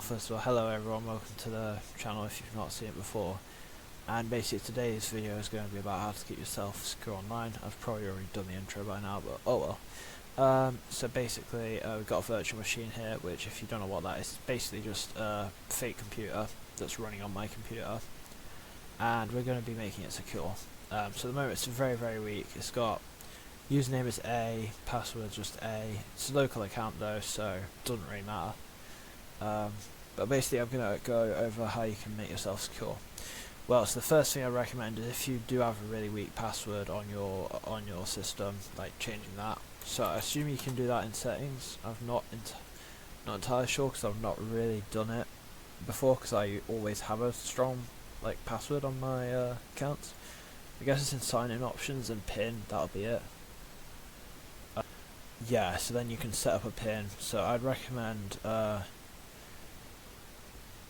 well, first of all, hello everyone, welcome to the channel if you've not seen it before. And basically today's video is going to be about how to get yourself secure online. I've probably already done the intro by now, but oh well. So basically we've got a virtual machine here, which if you don't know what that is, it's basically just a fake computer that's running on my computer. And we're going to be making it secure. So at the moment it's very weak. It's got username is A, password just A. It's a local account though, so it doesn't really matter. But basically I'm going to go over how you can make yourself secure. Well, so the first thing I recommend is if you do have a really weak password on your system, like changing that. So I assume you can do that in settings. I'm not entirely sure because I've not really done it before because I always have a strong password on my accounts. I guess it's in sign-in options and PIN, that'll be it. Yeah, so then you can set up a PIN. So I'd recommend,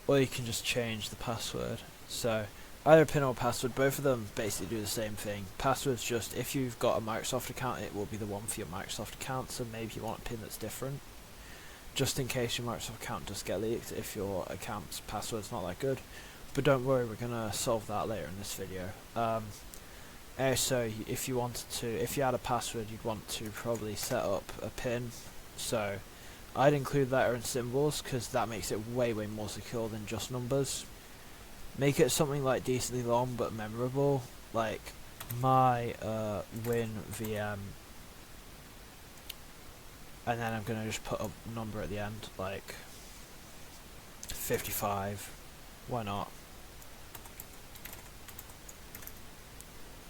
or you can just change the password. So either a PIN or a password, both of them basically do the same thing. Password's just, if you've got a Microsoft account, it will be the one for your Microsoft account, so maybe you want a PIN that's different. Just in case your Microsoft account does get leaked, if your account's password's not that good. But don't worry, we're going to solve that later in this video. So if you had a password, you'd want to probably set up a PIN. So I'd include letter and symbols because that makes it way more secure than just numbers. Make it something like decently long but memorable, like my win VM, and then I'm gonna just put a number at the end, like 55. Why not?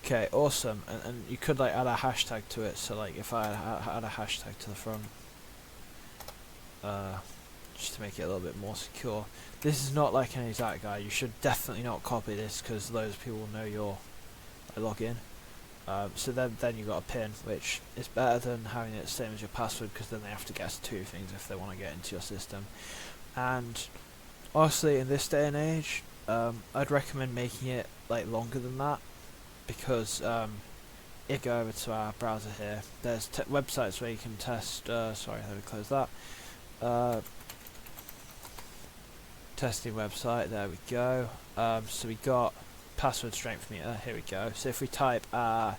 Okay, awesome. And you could add a hashtag to it. So if I add a hashtag to the front, just to make it a little bit more secure. This is not like an exact guide. You should definitely not copy this because loads of people will know your login. So then you got a PIN, which is better than having it the same as your password because then they have to guess two things if they want to get into your system. And honestly, in this day and age, I'd recommend making it longer than that because if you go over to our browser here, there's websites where you can test. Sorry, let me close that. Testing website, there we go. So we got password strength meter, here we go. So if we type our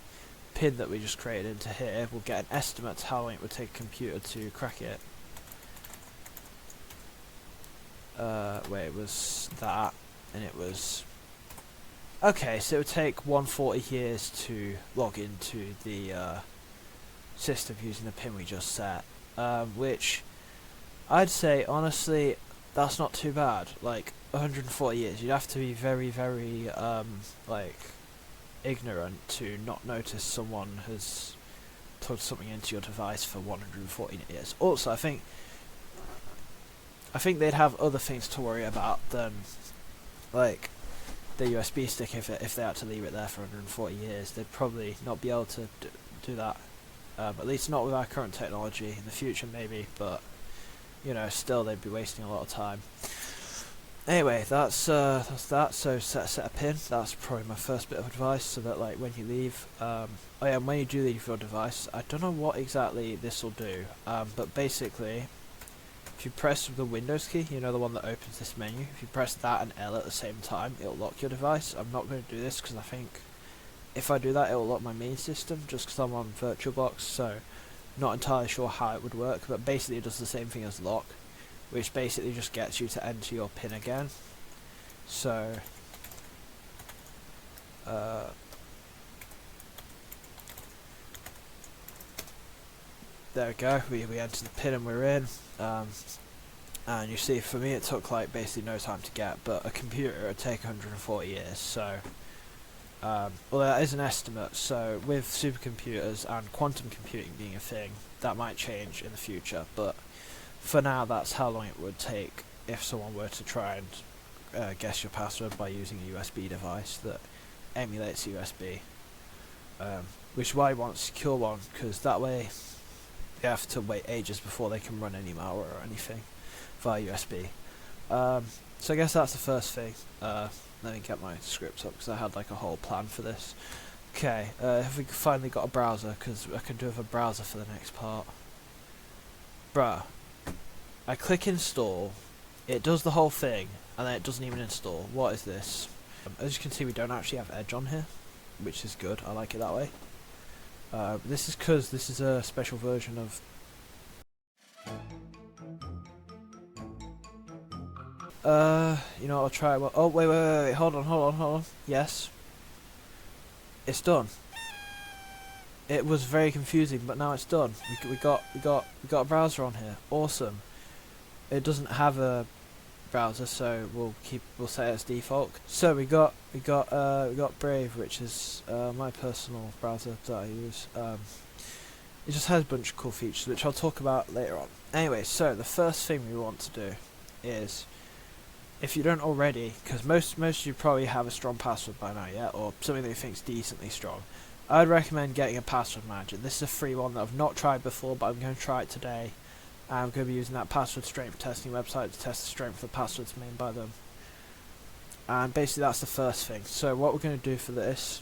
PIN that we just created into here, we'll get an estimate to how long it would take a computer to crack it. Wait, it was that, and it was... Okay, so it would take 140 years to log into the system using the PIN we just set, which I'd say, honestly, that's not too bad. 140 years, you'd have to be very ignorant to not notice someone has plugged something into your device for 140 years. Also, I think they'd have other things to worry about than the USB stick. If they had to leave it there for 140 years, they'd probably not be able to do that. At least not with our current technology. In the future, maybe, but you know, still they'd be wasting a lot of time. Anyway, that's that. So set a PIN. That's probably my first bit of advice. So that when you leave, oh yeah, and when you do leave your device, I don't know what exactly this will do, but basically, if you press the Windows key, you know, the one that opens this menu, if you press that and L at the same time, it'll lock your device. I'm not going to do this because I think if I do that, it'll lock my main system just because I'm on VirtualBox. So not entirely sure how it would work, but basically it does the same thing as lock, which basically just gets you to enter your PIN again. So there we go, we entered the PIN and we're in, and you see for me it took basically no time to get, but a computer would take 140 years, so well, that is an estimate. So with supercomputers and quantum computing being a thing, that might change in the future, but for now that's how long it would take if someone were to try and guess your password by using a USB device that emulates USB, which is why you want a secure one, because that way they have to wait ages before they can run any malware or anything via USB. So I guess that's the first thing. Let me get my scripts up because I had a whole plan for this. Okay, have we finally got a browser? Because I can do with a browser for the next part. Bruh, I click install, it does the whole thing, and then it doesn't even install. What is this? As you can see, we don't actually have Edge on here, which is good. I like it that way. This is because this is a special version of... you know, I'll try it. Well, oh, wait, hold on. Yes. It's done. It was very confusing, but now it's done. We got a browser on here. Awesome. It doesn't have a browser, so we'll set it as default. So we got Brave, which is my personal browser that I use. It just has a bunch of cool features, which I'll talk about later on. Anyway, so the first thing we want to do is, if you don't already, because most of you probably have a strong password by now, yeah, or something that you think is decently strong, I'd recommend getting a password manager. This is a free one that I've not tried before, but I'm going to try it today. I'm going to be using that password strength testing website to test the strength of the passwords made by them. And basically that's the first thing. So what we're going to do for this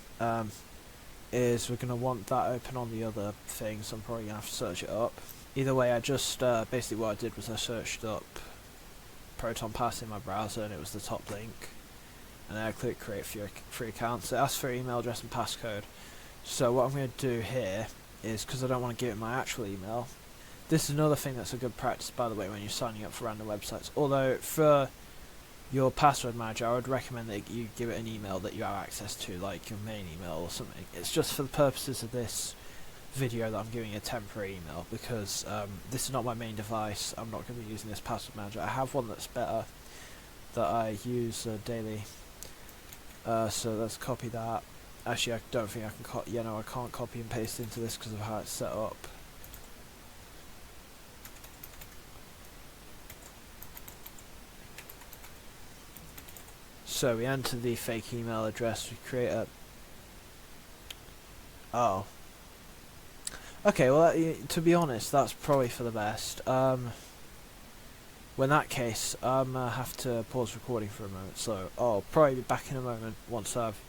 is we're going to want that open on the other thing, so I'm probably going to have to search it up. Either way, I just, basically what I did was I searched up Proton Pass in my browser and it was the top link. And then I clicked create free accounts. It asks for email address and passcode. So what I'm going to do here is, because I don't want to give it my actual email, this is another thing that's a good practice, by the way, when you're signing up for random websites. Although for your password manager, I would recommend that you give it an email that you have access to, like your main email or something. It's just for the purposes of this video that I'm giving a temporary email, because this is not my main device. I'm not going to be using this password manager. I have one that's better that I use daily. So let's copy that. Actually, I don't think I can I can't copy and paste into this because of how it's set up. So we enter the fake email address, we create a... Oh. Okay, well, to be honest, that's probably for the best. Well, in that case, I'm going to have to pause recording for a moment, so I'll probably be back in a moment once I've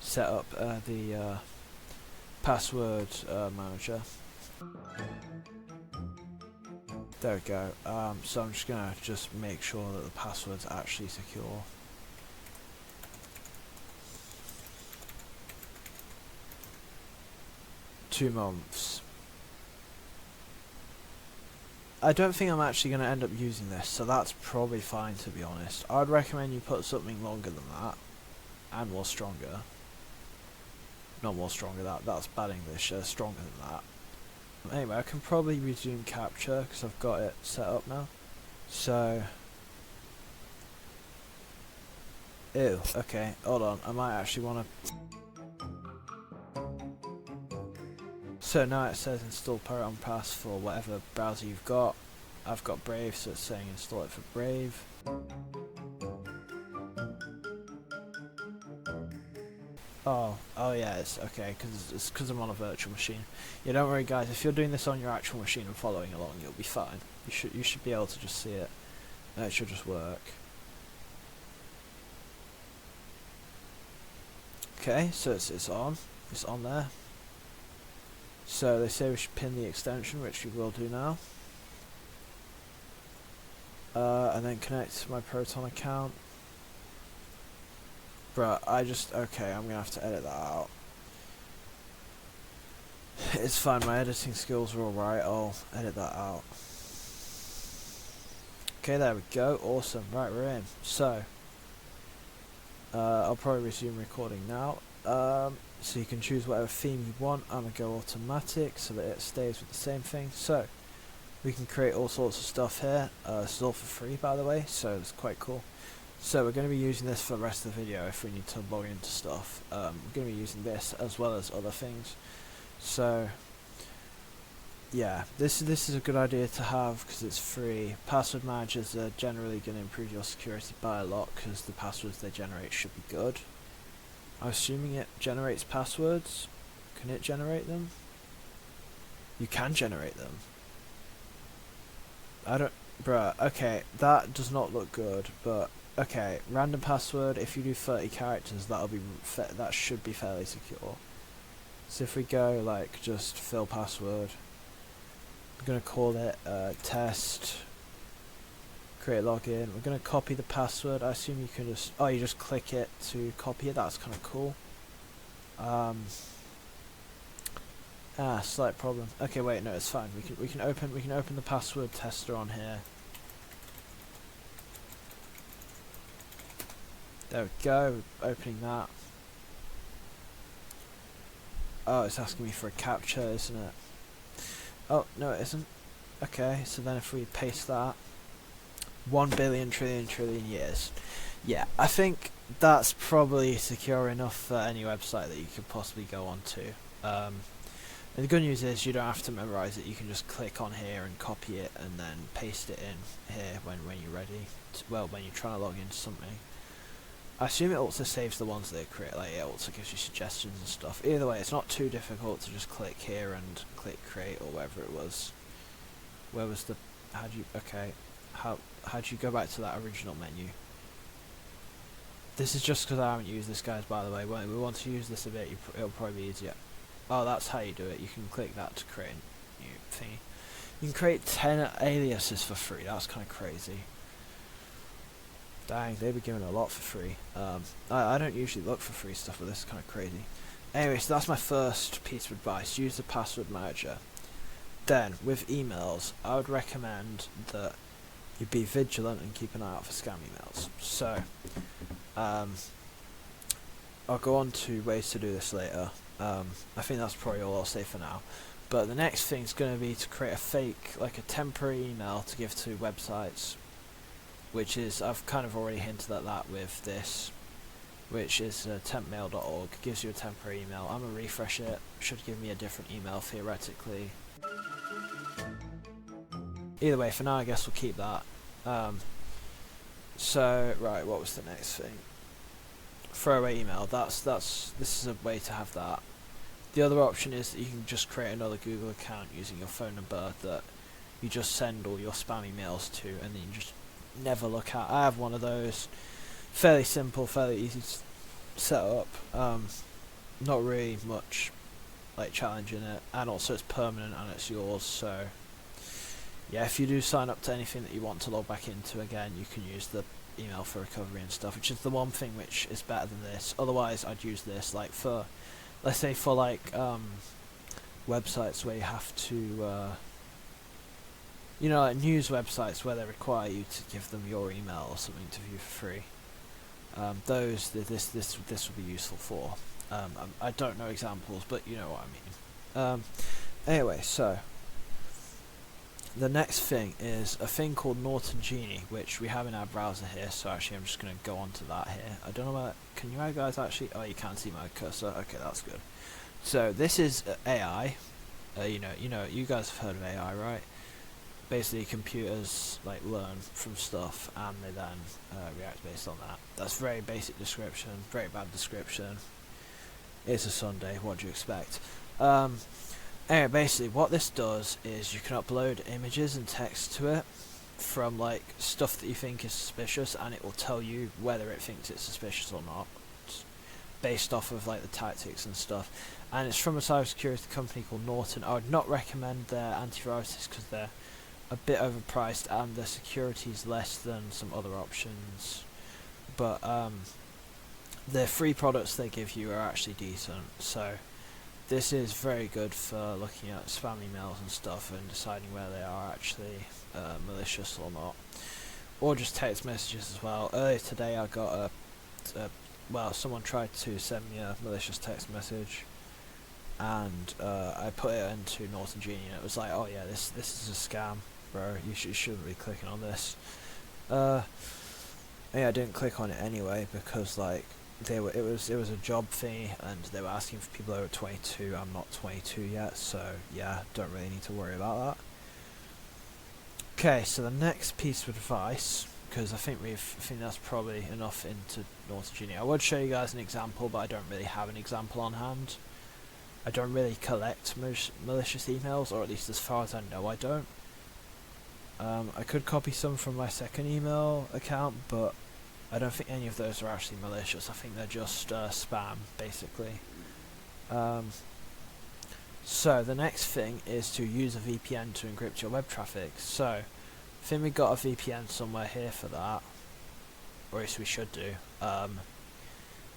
set up the password manager. There we go. So I'm just going to make sure that the password's actually secure. Two months. I don't think I'm actually going to end up using this, so that's probably fine, to be honest. I'd recommend you put something longer than that, and more stronger. Not more stronger, that's bad English, stronger than that. Anyway, I can probably resume capture, because I've got it set up now. So... Ew, okay, hold on, I might actually want to... So now it says install Proton Pass for whatever browser you've got. I've got Brave, so it's saying install it for Brave. Oh yeah, it's okay, because I'm on a virtual machine. Yeah, don't worry guys, if you're doing this on your actual machine and following along, you'll be fine. You should be able to just see it. It should just work. Okay, so it's on there. So they say we should pin the extension, which we will do now. And then connect to my Proton account. Bruh, okay, I'm gonna have to edit that out. It's fine, my editing skills are alright, I'll edit that out. Okay, there we go, awesome, right, we're in. So, I'll probably resume recording now. So you can choose whatever theme you want. I'm going to go automatic so that it stays with the same thing. So we can create all sorts of stuff here. This is all for free, by the way, so it's quite cool. So we're going to be using this for the rest of the video if we need to log into stuff. We're going to be using this as well as other things. So yeah, this is a good idea to have because it's free. Password managers are generally going to improve your security by a lot because the passwords they generate should be good. I'm assuming it generates passwords. Can it generate them? You can generate them. Bruh, okay, that does not look good, but okay, random password, if you do 30 characters, that should be fairly secure. So if we go like just fill password, I'm gonna call it test Create login. We're going to copy the password. I assume you can just, oh, you just click it to copy it. That's kind of cool. Slight problem. Okay, wait, no, it's fine. We can open the password tester on here. There we go. Opening that. Oh, it's asking me for a captcha, isn't it? Oh, no, it isn't. Okay, so then if we paste that, 1 billion trillion years. Yeah, I think that's probably secure enough for any website that you could possibly go on to. And the good news is you don't have to memorize it. You can just click on here and copy it and then paste it in here when you're ready. When you're trying to log into something. I assume it also saves the ones that it create. Like, it also gives you suggestions and stuff. Either way, it's not too difficult to just click here and click create or whatever it was. Where was the? How do you go back to that original menu? This is just because I haven't used this, guys, by the way. When we want to use this a bit, it'll probably be easier. Oh, that's how you do it. You can click that to create a new thingy. You can create 10 aliases for free. That's kind of crazy. Dang, they've been giving a lot for free. I don't usually look for free stuff, but this is kind of crazy. Anyway, so that's my first piece of advice. Use the password manager. Then, with emails, I would recommend that you be vigilant and keep an eye out for scam emails. So, I'll go on to ways to do this later. I think that's probably all I'll say for now. But the next thing is going to be to create a fake, like a temporary email to give to websites, which is, I've kind of already hinted at that with this, which is tempmail.org. Gives you a temporary email. I'm going to refresh it. Should give me a different email theoretically. Either way, for now I guess we'll keep that. So, right, what was the next thing? Throwaway email. This is a way to have that. The other option is that you can just create another Google account using your phone number that you just send all your spam emails to, and then you just never look at. I have one of those. Fairly simple, fairly easy to set up. Not really much like challenge in it, and also it's permanent and it's yours. So yeah, if you do sign up to anything that you want to log back into again, you can use the email for recovery and stuff, which is the one thing which is better than this. Otherwise, I'd use this like for, let's say for like websites where you have to you know, like news websites where they require you to give them your email or something to view for free. This would be useful for. I don't know examples, but you know what I mean. Anyway, so the next thing is a thing called Molthan-Hill, which we have in our browser here. So actually, I'm just going to go on to that here. I don't know where. Can you guys actually? Oh, you can see my cursor. Okay, that's good. So this is AI. You guys have heard of AI, right? Basically, computers like learn from stuff and they then react based on that. That's very basic description, very bad description. It's a Sunday, what do you expect? Anyway, basically what this does is you can upload images and text to it from like stuff that you think is suspicious, and it will tell you whether it thinks it's suspicious or not, based off of like the tactics and stuff. And it's from a cybersecurity company called Norton. I would not recommend their antiviruses because they're a bit overpriced and the security is less than some other options, but the free products they give you are actually decent. So this is very good for looking at spam emails and stuff and deciding whether they are actually malicious or not, or just text messages as well. Earlier today I got someone tried to send me a malicious text message, and I put it into Molthan-Hill and it was like, oh yeah, this is a scam, bro, you shouldn't be clicking on this. Yeah, I didn't click on it anyway because like it was a job fee and they were asking for people over 22. I'm not 22 yet, so yeah, don't really need to worry about that. Okay, so the next piece of advice, because I think that's probably enough into Molthan-Hill. I would show you guys an example, but I don't really have an example on hand. I don't really collect malicious emails, or at least as far as I know I don't. I could copy some from my second email account, but I don't think any of those are actually malicious. I think they're just spam, basically. So the next thing is to use a VPN to encrypt your web traffic. So I think we got a VPN somewhere here for that, or at least we should do.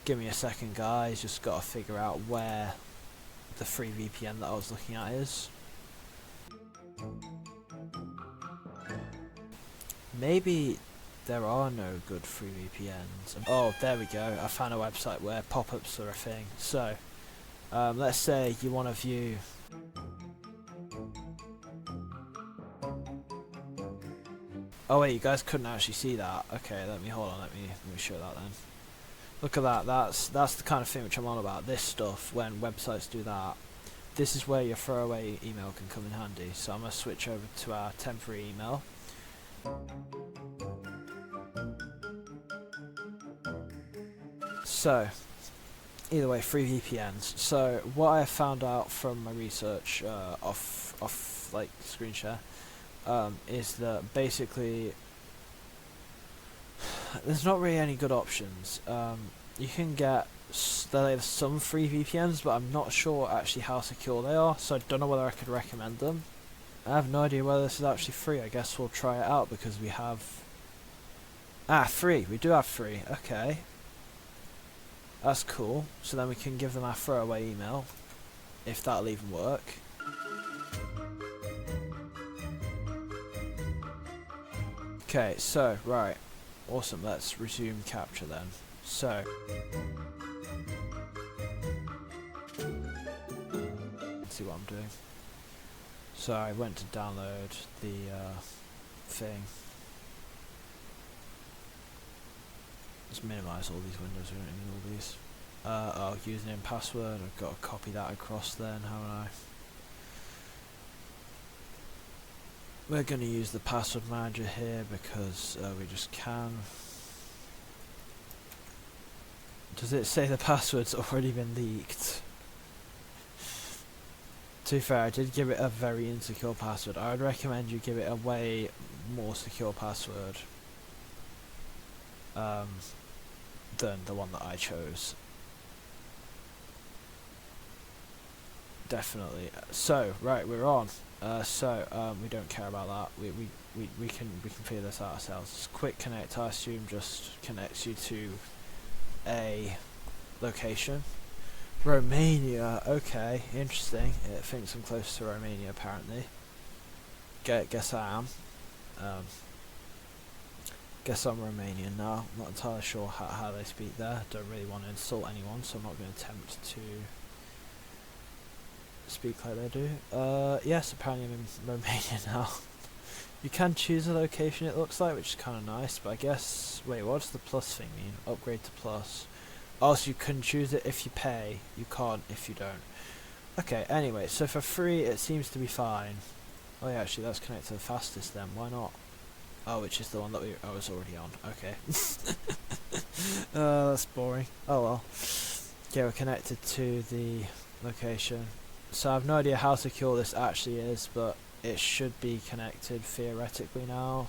Give me a second, guys. Just got to figure out where the free VPN that I was looking at is. Maybe there are no good free VPNs. Oh, there we go. I found a website where pop-ups are a thing. So, let's say you want to view. Oh wait, you guys couldn't actually see that. Okay, let me show that then. Look at that. That's the kind of thing which I'm on about. This stuff, when websites do that, this is where your throwaway email can come in handy. So I'm gonna switch over to our temporary email. So, either way, free VPNs. So what I found out from my research off like screen share, is that basically there's not really any good options. You can get there's some free VPNs, but I'm not sure actually how secure they are, so I don't know whether I could recommend them. I have no idea whether this is actually free. I guess we'll try it out because we have free. We do have free. Okay, that's cool. So then we can give them our throwaway email, if that'll even work. Okay, so right, awesome. Let's resume capture then. So let's see what I'm doing. So I went to download the thing. Let's minimize all these windows. We don't need all these. Oh, username and password. I've got to copy that across then, haven't I? We're going to use the password manager here because we just can. Does it say the password's already been leaked? To be fair, I did give it a very insecure password. I would recommend you give it a way more secure password than the one that I chose. Definitely. So right, we're on. We don't care about that. We can figure this out ourselves. Just quick connect. I assume just connects you to a location. Romania. Okay, interesting. It thinks I'm close to Romania apparently. Guess I am. Guess I'm Romanian now. Not entirely sure how they speak there. Don't really want to insult anyone, so I'm not going to attempt to speak like they do. Yes, apparently I'm in Romania now. You can choose a location, it looks like, which is kind of nice, but I guess... Wait, what does the plus thing mean? Upgrade to plus. Oh, so you can choose it if you pay. You can't if you don't. Okay, anyway, so for free it seems to be fine. Oh yeah, actually let's connect to the fastest then, why not? Oh, which is the one that I was already on. Okay. That's boring. Oh well. Okay, we're connected to the location. So I have no idea how secure this actually is, but it should be connected theoretically now.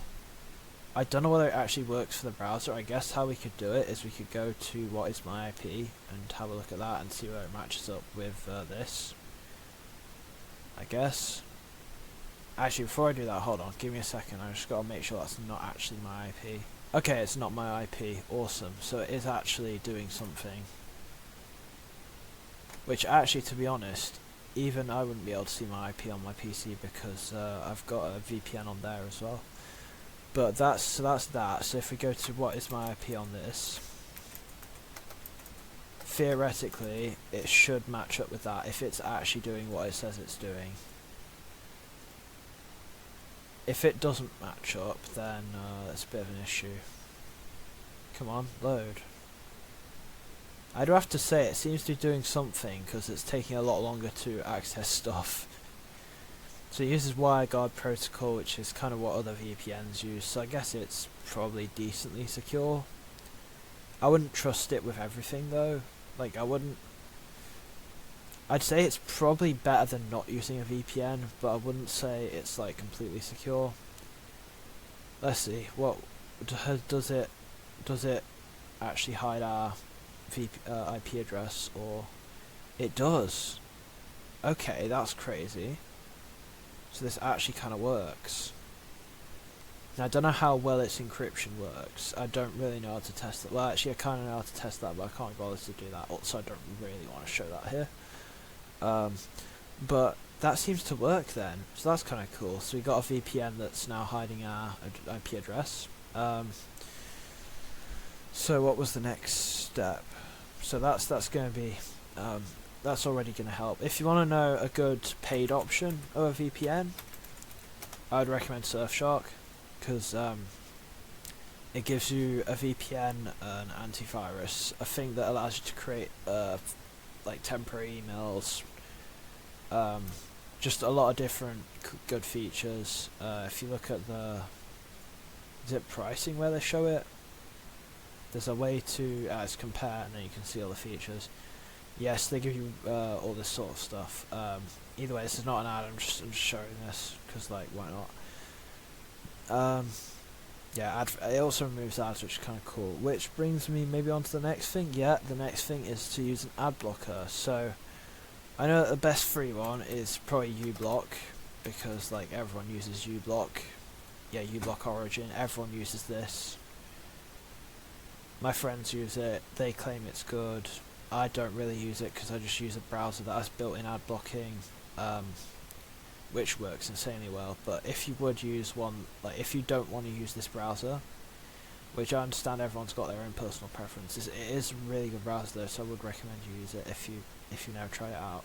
I don't know whether it actually works for the browser. I guess how we could do it is we could go to what is my IP and have a look at that and see where it matches up with this. I guess. Actually, before I do that, hold on, give me a second. I just got to make sure that's not actually my IP. Okay, it's not my IP. Awesome. So it is actually doing something. Which actually, to be honest, even I wouldn't be able to see my IP on my PC because I've got a VPN on there as well. But that's that. So if we go to what is my IP on this, theoretically it should match up with that if it's actually doing what it says it's doing. If it doesn't match up, then it's a bit of an issue. Come on, load. I do have to say it seems to be doing something because it's taking a lot longer to access stuff. So it uses WireGuard protocol, which is kind of what other VPNs use, so I guess it's probably decently secure. I wouldn't trust it with everything though. Like I'd say it's probably better than not using a VPN, but I wouldn't say it's like completely secure. Let's see, what does it actually hide our IP address, or it does? Okay, that's crazy. So this actually kind of works. Now I don't know how well its encryption works. I don't really know how to test it. Well, actually I kind of know how to test that, but I can't bother to do that. Also, I don't really want to show that here. But that seems to work then, so that's kind of cool. So we got a VPN that's now hiding our IP address. So what was the next step? So that's going to be that's already going to help. If you want to know a good paid option of a VPN, I would recommend Surfshark, because it gives you a VPN, an antivirus, a thing that allows you to create like temporary emails, just a lot of different good features. If you look at the pricing where they show it, there's a way to compare, and then you can see all the features. Yes, they give you all this sort of stuff. Either way, this is not an ad. I'm just showing this because, like, why not? Yeah, it also removes ads, which is kind of cool. Which brings me maybe on to the next thing. Yeah, the next thing is to use an ad blocker. So I know that the best free one is probably uBlock, because like everyone uses uBlock. Yeah, uBlock Origin. Everyone uses this. My friends use it. They claim it's good. I don't really use it because I just use a browser that has built-in ad blocking, which works insanely well. But if you would use one, like if you don't want to use this browser, which I understand everyone's got their own personal preferences, it is a really good browser though, so I would recommend you use it if you never try it out.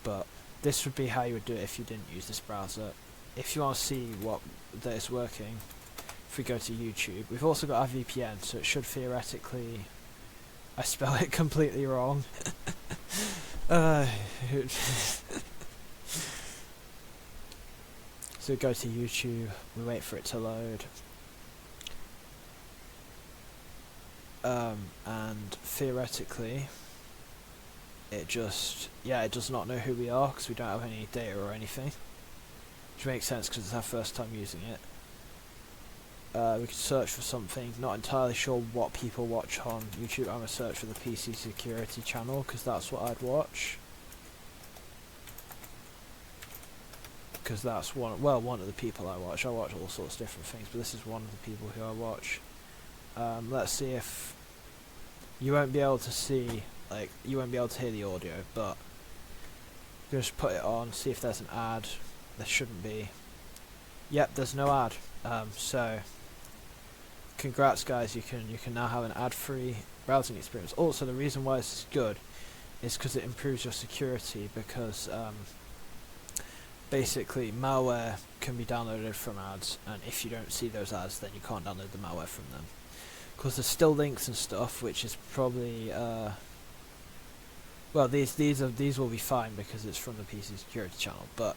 But this would be how you would do it if you didn't use this browser. If you want to see that it's working, if we go to YouTube, we've also got our VPN, so it should theoretically, I spell it completely wrong. So we go to YouTube, we wait for it to load, and theoretically it does not know who we are because we don't have any data or anything, which makes sense because it's our first time using it. We could search for something, not entirely sure what people watch on YouTube. I'm going to search for the PC security channel because that's what I'd watch. Because that's one of the people I watch. I watch all sorts of different things, but this is one of the people who I watch. Let's see if you won't be able to see, like, you won't be able to hear the audio, but just put it on, see if there's an ad. There shouldn't be. Yep, there's no ad. So congrats guys, you can now have an ad-free browsing experience. Also, the reason why this is good is because it improves your security, because basically malware can be downloaded from ads, and if you don't see those ads, then you can't download the malware from them. Because there's still links and stuff, which is probably well, these will be fine because it's from the PC security channel, but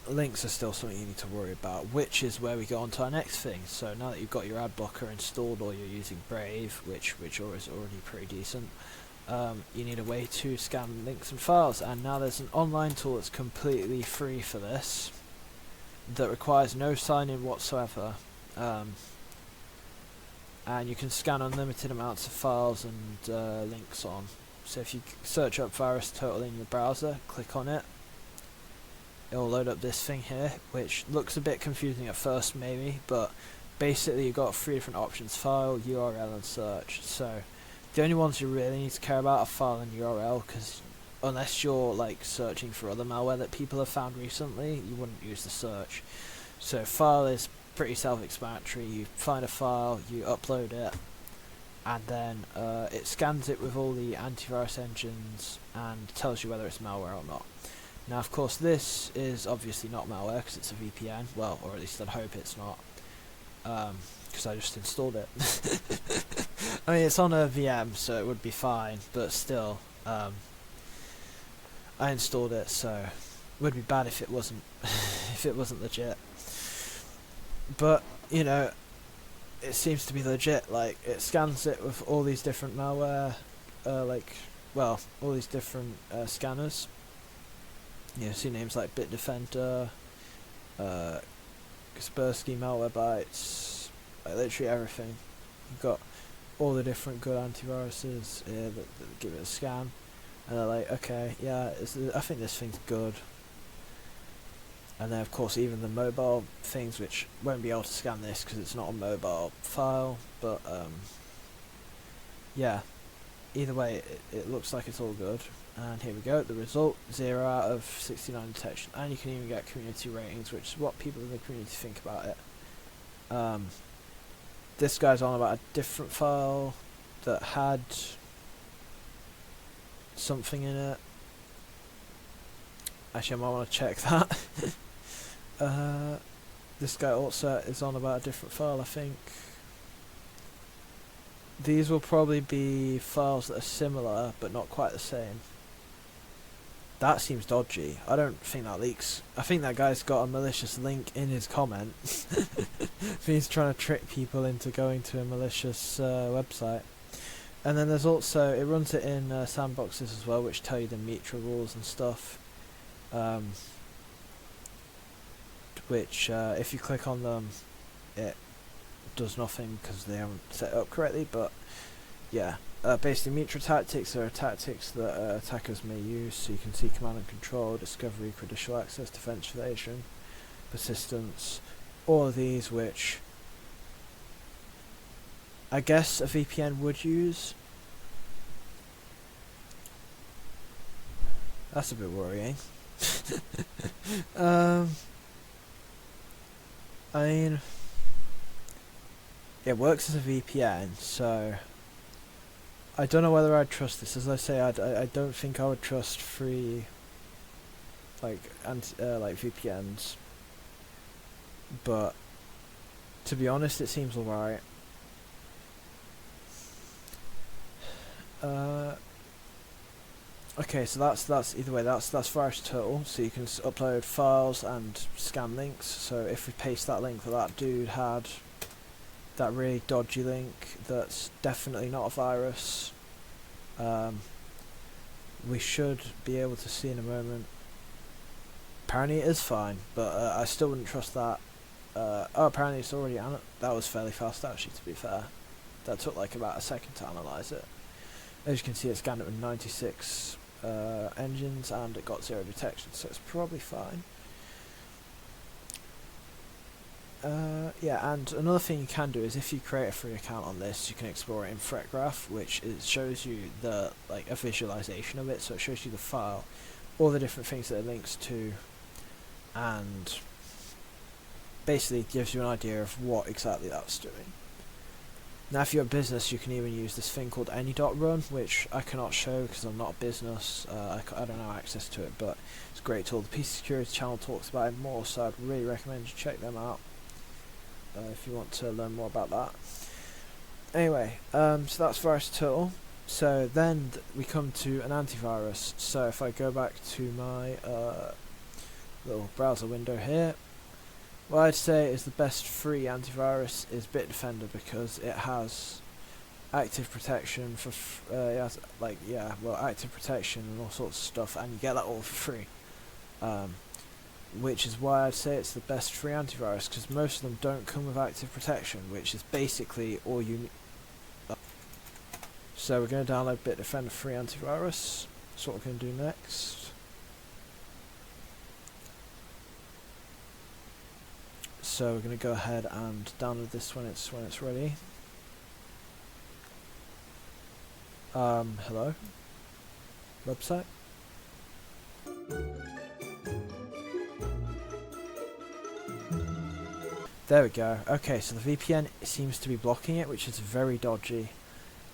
links are still something you need to worry about, which is where we go on to our next thing. So now that you've got your ad blocker installed, or you're using Brave, which is already pretty decent, you need a way to scan links and files, and now there's an online tool that's completely free for this, that requires no sign-in whatsoever, and you can scan unlimited amounts of files and links on. So if you search up VirusTotal in your browser, click on it, it'll load up this thing here, which looks a bit confusing at first maybe, but basically you've got 3 different options: file, URL and search. So the only ones you really need to care about are file and URL, because unless you're like searching for other malware that people have found recently, you wouldn't use the search. So file is pretty self-explanatory. You find a file, you upload it, and then it scans it with all the antivirus engines and tells you whether it's malware or not. Now of course this is obviously not malware because it's a VPN, well, or at least I'd hope it's not, because I just installed it. I mean, it's on a VM, so it would be fine, but still, I installed it, so it would be bad if it wasn't if it wasn't legit. But you know, it seems to be legit. Like, it scans it with all these different malware, all these different scanners. You know, see names like Bitdefender, Kaspersky, Malwarebytes, like literally everything. You've got all the different good antiviruses here that give it a scan, and they're like, okay, yeah, I think this thing's good. And then of course even the mobile things, which won't be able to scan this because it's not a mobile file, but yeah, either way it looks like it's all good. And here we go, the result, 0 out of 69 detection, and you can even get community ratings, which is what people in the community think about it. This guy's on about a different file that had something in it. Actually, I might want to check that. This guy also is on about a different file, I think. These will probably be files that are similar, but not quite the same. That seems dodgy. I don't think that leaks. I think that guy's got a malicious link in his comment. He's trying to trick people into going to a malicious website. And then there's also, it runs it in sandboxes as well, which tell you the Mitra rules and stuff. Which if you click on them, it does nothing because they haven't set it up correctly, but yeah. Basically, Mitra tactics are tactics that attackers may use, so you can see command and control, discovery, credential access, defense evasion, persistence, all of these which I guess a VPN would use. That's a bit worrying. I mean, it works as a VPN, so I don't know whether I'd trust this. As I say, I don't think I would trust free like VPNs, but to be honest, it seems alright. Okay, so that's either way. That's virus total. So you can upload files and scan links. So if we paste that link that dude had, that really dodgy link, that's definitely not a virus. We should be able to see in a moment. Apparently it is fine, but I still wouldn't trust that. Oh, apparently it's already that was fairly fast actually, to be fair. That took like about a second to analyse it. As you can see, it scanned it with 96 engines and it got 0 detection, so it's probably fine. Yeah, and another thing you can do is if you create a free account on this, you can explore it in ThreatGraph, which shows you the a visualization of it. So it shows you the file, all the different things that it links to, and basically gives you an idea of what exactly that's doing. Now, if you're a business, you can even use this thing called any.run, which I cannot show because I'm not a business. I don't have access to it, but it's a great tool. The PC Security channel talks about it more, so I'd really recommend you check them out if you want to learn more about that. Anyway, so that's virus total. So then we come to an antivirus. So if I go back to my little browser window here, what I'd say is the best free antivirus is Bitdefender, because it has active protection for it has active protection and all sorts of stuff, and you get that all for free. Which is why I'd say it's the best free antivirus, because most of them don't come with active protection, which is basically all you need. So we're going to download Bitdefender free antivirus. That's what we're going to do next. So we're going to go ahead and download this when it's ready. Hello? Website? There we go. Okay, so the VPN seems to be blocking it, which is very dodgy.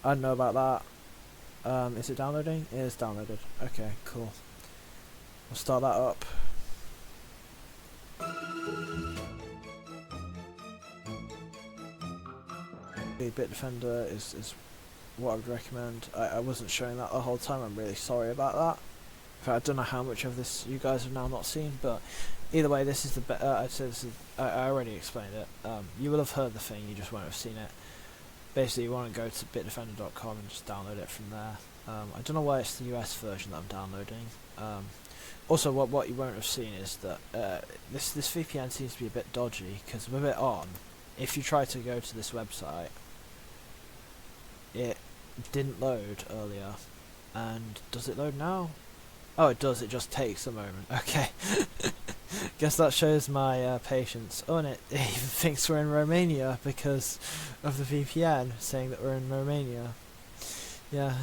I don't know about that. Is it downloading? It is downloaded. Okay, cool. We'll start that up. Bitdefender is what I would recommend. I wasn't showing that the whole time. I'm really sorry about that. In fact, I don't know how much of this you guys have now not seen, but either way, this is the I'd say this is. I already explained it. You will have heard the thing, you just won't have seen it. Basically, you want to go to bitdefender.com and just download it from there. I don't know why it's the US version that I'm downloading. Also, what you won't have seen is that this VPN seems to be a bit dodgy, because with it on, if you try to go to this website, it didn't load earlier. And does it load now? Oh, it does, it just takes a moment. Okay. Guess that shows my patience. Oh, and it even thinks we're in Romania because of the VPN saying that we're in Romania. Yeah.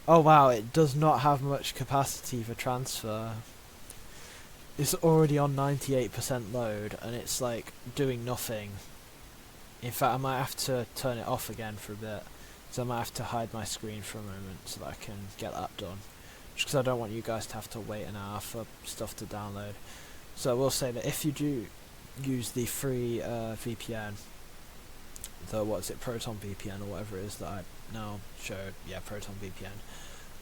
Oh wow, it does not have much capacity for transfer. It's already on 98% load and it's like doing nothing. In fact, I might have to turn it off again for a bit. So I might have to hide my screen for a moment so that I can get that done. Just because I don't want you guys to have to wait an hour for stuff to download. So I will say that if you do use the free VPN, the what's it, Proton VPN or whatever it is that I now showed, yeah, Proton VPN,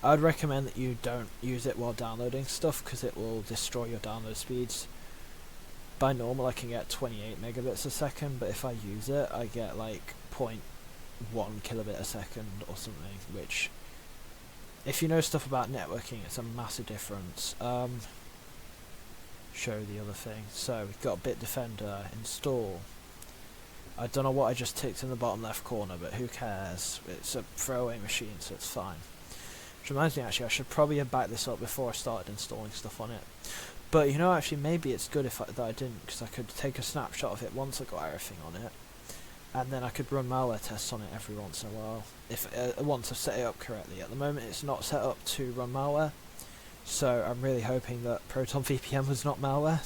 I'd recommend that you don't use it while downloading stuff because it will destroy your download speeds. By normal I can get 28 megabits a second, but if I use it I get like 0.1 kilobit a second or something, which, if you know stuff about networking, it's a massive difference. Show the other thing. So we've got Bitdefender install. I don't know what I just ticked in the bottom left corner, but who cares? It's a throwaway machine, so it's fine. Which reminds me, actually, I should probably have backed this up before I started installing stuff on it. But you know, actually, maybe it's good that I didn't, because I could take a snapshot of it once I got everything on it, and then I could run malware tests on it every once in a while, if once I've set it up correctly. At the moment, it's not set up to run malware, so I'm really hoping that Proton VPN was not malware.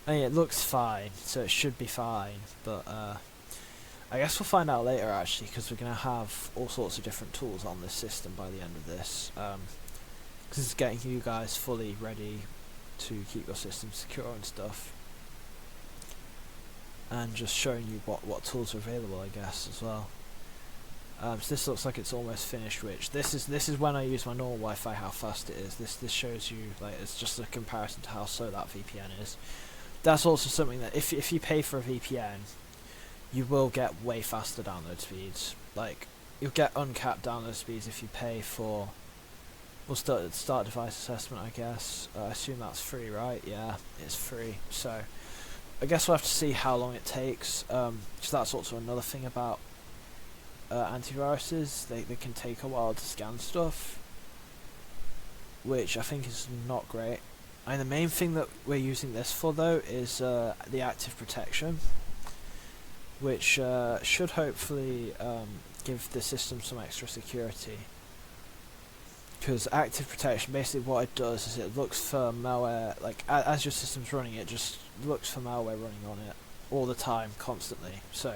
I mean, it looks fine, so it should be fine, but I guess we'll find out later, actually, because we're going to have all sorts of different tools on this system by the end of this, because it's getting you guys fully ready to keep your system secure and stuff, and just showing you what tools are available, I guess, as well. So this looks like it's almost finished, which this is when I use my normal Wi-Fi, how fast it is. This shows you, like, it's just a comparison to how slow that VPN is. That's also something that if you pay for a VPN, you will get way faster download speeds. Like, you'll get uncapped download speeds if you pay for, we'll start device assessment, I guess. I assume that's free, right? Yeah, it's free. So I guess we'll have to see how long it takes. So that's also another thing about antiviruses. They can take a while to scan stuff, which I think is not great. And the main thing that we're using this for, though, is the active protection, which should hopefully give the system some extra security. Because active protection, basically what it does is it looks for malware, like as your system's running, it just looks for malware running on it all the time, constantly. So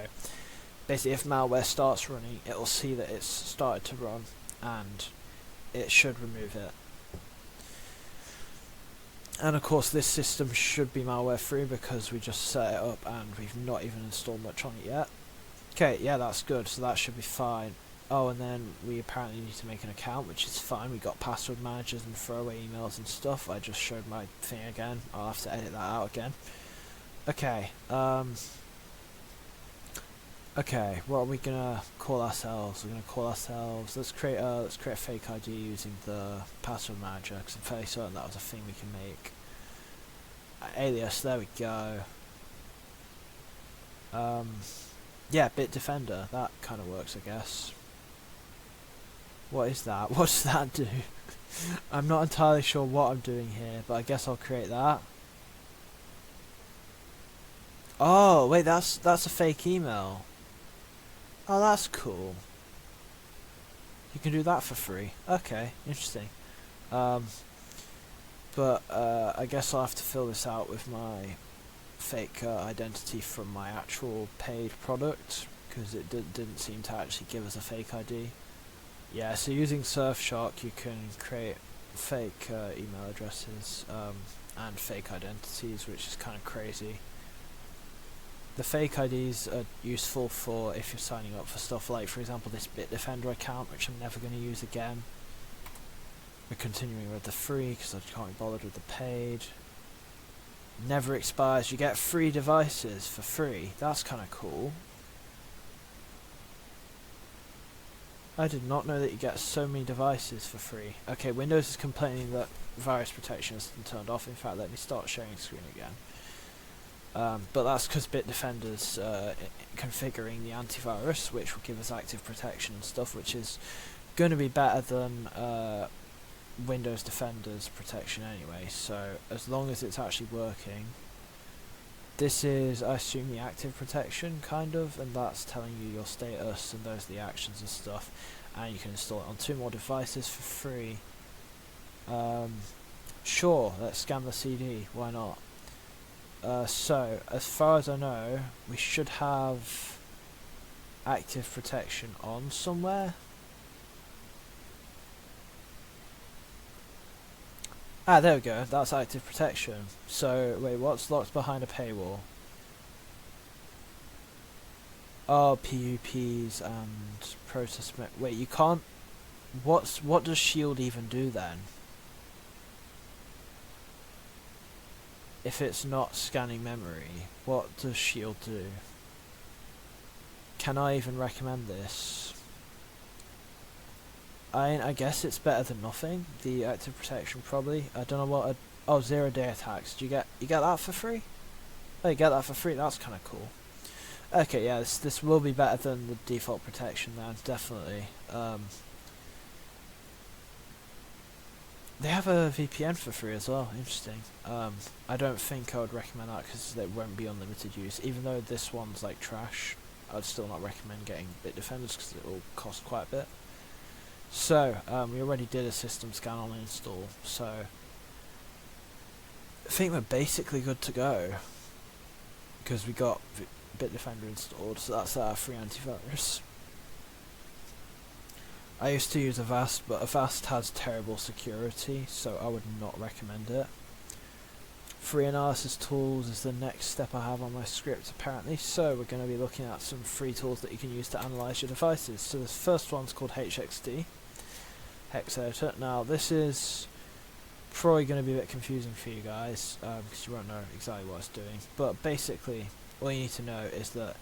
basically, if malware starts running, it'll see that it's started to run, and it should remove it. And of course, this system should be malware free because we just set it up and we've not even installed much on it yet. Okay, yeah, that's good, so that should be fine. Oh, and then we apparently need to make an account, which is fine. We got password managers and throwaway emails and stuff. I just showed my thing again. I'll have to edit that out again. Okay, okay, what are we gonna call ourselves? We're gonna call ourselves, let's create a fake ID using the password manager, because I'm fairly certain that was a thing we can make. Alias, there we go. Yeah, Bitdefender, that kind of works, I guess. What is that? What does that do? I'm not entirely sure what I'm doing here, but I guess I'll create that. Oh, wait, that's a fake email. Oh, that's cool. You can do that for free. Okay, interesting. But I guess I'll have to fill this out with my fake identity from my actual paid product, because it didn't seem to actually give us a fake ID. Yeah, so using Surfshark you can create fake email addresses and fake identities, which is kind of crazy. The fake IDs are useful for if you're signing up for stuff like, for example, this Bitdefender account, which I'm never going to use again. We're continuing with the free because I can't be bothered with the paid. Never expires. You get free devices for free. That's kind of cool. I did not know that you get so many devices for free. Okay, Windows is complaining that virus protection has been turned off. In fact, let me start sharing screen again. But that's because Bitdefender's configuring the antivirus, which will give us active protection and stuff, which is going to be better than Windows Defender's protection anyway, so as long as it's actually working. This is, I assume, the active protection, kind of, and that's telling you your status, and those are the actions and stuff, and you can install it on 2 more devices for free. Sure, let's scan the CD, why not? So, as far as I know, we should have active protection on somewhere. Ah, there we go, that's active protection. So, wait, what's locked behind a paywall? Oh, PUPs and process wait, you can't... What does Shield even do then? If it's not scanning memory, what does Shield do? Can I even recommend this? I guess it's better than nothing. The active protection probably. I don't know what. Oh, 0-day attacks. Do you get that for free? Oh, you get that for free. That's kind of cool. Okay, yeah, this will be better than the default protection then, definitely. They have a VPN for free as well. Interesting. I don't think I would recommend that because it won't be unlimited use. Even though this one's like trash, I'd still not recommend getting Bitdefenders because it will cost quite a bit. So, we already did a system scan on install, so I think we're basically good to go because we got Bitdefender installed, so that's our free antivirus. I used to use Avast, but Avast has terrible security, so I would not recommend it. Free analysis tools is the next step I have on my script apparently, so we're going to be looking at some free tools that you can use to analyse your devices. So this first one's called HXD, Hex Editor. Now this is probably going to be a bit confusing for you guys, because you won't know exactly what it's doing, but basically all you need to know is that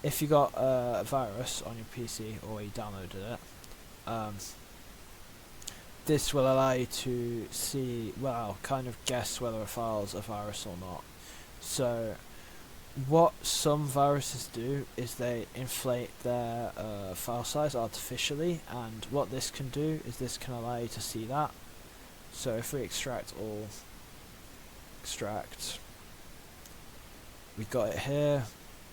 if you got a virus on your PC or you downloaded it, this will allow you to see, well, kind of guess whether a file's a virus or not. So what some viruses do is they inflate their file size artificially, and what this can do is this can allow you to see that. So if we extract all, extract, we've got it here.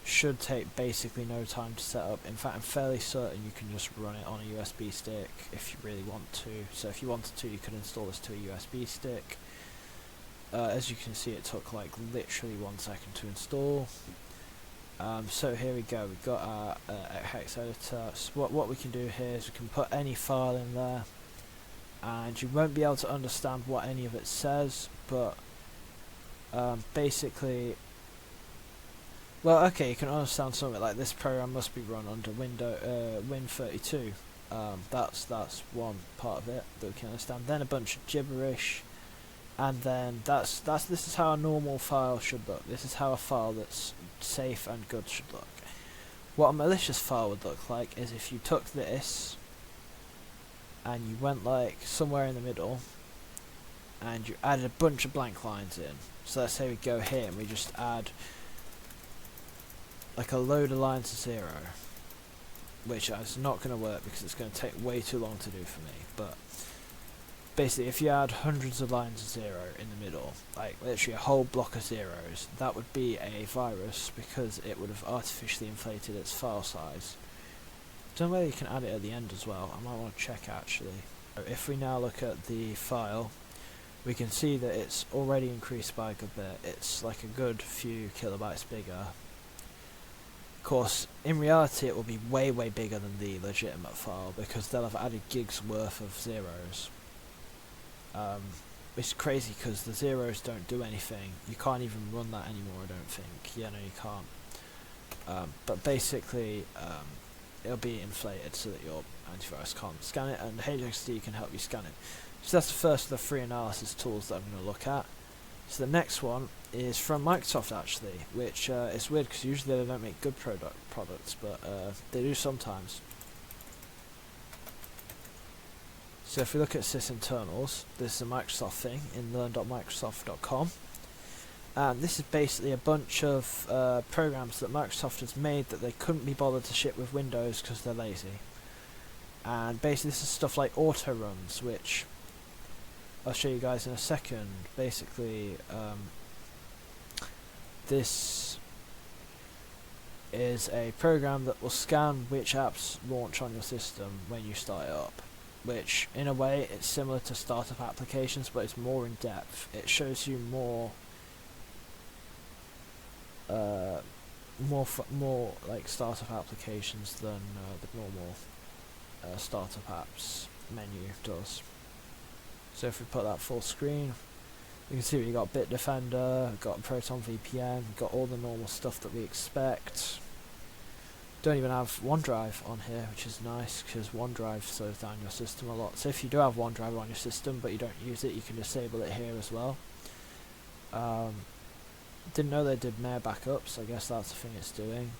Should take basically no time to set up. In fact, I'm fairly certain you can just run it on a USB stick if you really want to. So if you wanted to, you could install this to a USB stick. As you can see, it took like literally 1 second to install. So here we go, we've got our hex editor. So what we can do here is we can put any file in there, and you won't be able to understand what any of it says, but basically, well, okay, you can understand something like this program must be run under Win32. That's one part of it that we can understand. Then a bunch of gibberish, and then this is how a normal file should look. This is how a file that's safe and good should look. What a malicious file would look like is if you took this and you went like somewhere in the middle and you added a bunch of blank lines in. So let's say we go here and we just add like a load of lines of 0, which is not going to work because it's going to take way too long to do for me. But basically, if you add hundreds of lines of 0 in the middle, like literally a whole block of zeros, that would be a virus because it would have artificially inflated its file size. Don't know whether you can add it at the end as well. I might want to check actually. If we now look at the file, we can see that it's already increased by a good bit. It's like a good few kilobytes bigger. Of course, in reality it will be way bigger than the legitimate file because they'll have added gigs worth of zeros. It's crazy because the zeros don't do anything. You can't even run that anymore, I don't think. Yeah, no, you can't. But basically, it'll be inflated so that your antivirus can't scan it, and HXD can help you scan it. So that's the first of the free analysis tools that I'm going to look at. So the next one is from Microsoft actually, which is weird because usually they don't make good products, but they do sometimes. So if we look at Sysinternals, this is a Microsoft thing in learn.microsoft.com. And this is basically a bunch of programs that Microsoft has made that they couldn't be bothered to ship with Windows because they're lazy. And basically this is stuff like Autoruns, which I'll show you guys in a second. Basically, this is a program that will scan which apps launch on your system when you start it up, which in a way it's similar to startup applications, but it's more in depth. It shows you more like startup applications than the normal startup apps menu does. So if we put that full screen, you can see we got Bitdefender, got Proton VPN, got all the normal stuff that we expect. Don't even have OneDrive on here, which is nice because OneDrive slows down your system a lot. So if you do have OneDrive on your system but you don't use it, you can disable it here as well. Didn't know they did Mayor backups. I guess that's the thing it's doing.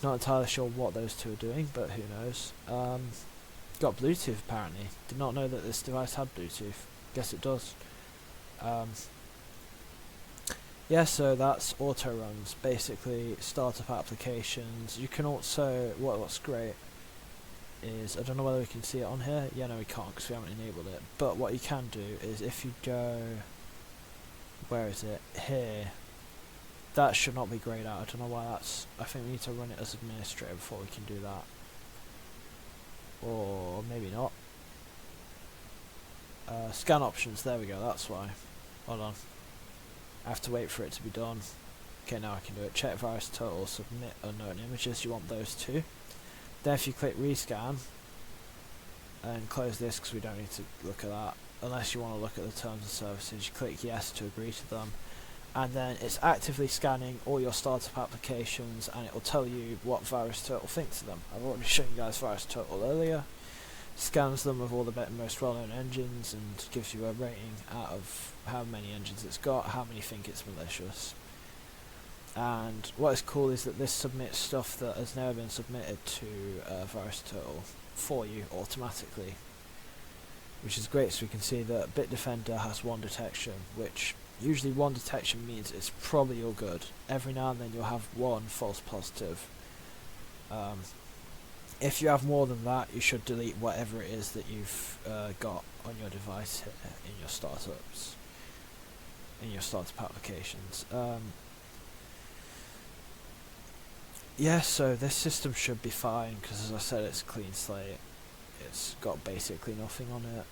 Not entirely sure what those two are doing, but who knows. Got Bluetooth apparently. Did not know that this device had Bluetooth. Guess it does. Yeah, so that's Autoruns, basically startup applications. You can also, what's great is, I don't know whether we can see it on here. Yeah, no we can't because we haven't enabled it. But what you can do is if you go, where is it? Here. That should not be grayed out. I don't know why that's, I think we need to run it as administrator before we can do that. Or maybe not. Scan options, there we go, that's why. Hold on. I have to wait for it to be done. Okay, now I can do it. Check virus total, submit unknown images, you want those two. Then if you click rescan, and close this because we don't need to look at that, unless you want to look at the terms and services, you click yes to agree to them. And then it's actively scanning all your startup applications and it will tell you what virus total thinks of them. I've already shown you guys virus total earlier. Scans them with all the most well-known engines and gives you a rating out of how many engines it's got, how many think it's malicious. And what is cool is that this submits stuff that has never been submitted to virus total for you automatically, which is great. So we can see that Bitdefender has one detection, which usually one detection means it's probably all good. Every now and then you'll have one false positive. If you have more than that, you should delete whatever it is that you've got on your device here in your startups, in your startup applications. Yeah, so this system should be fine because, as I said, it's a clean slate. It's got basically nothing on it.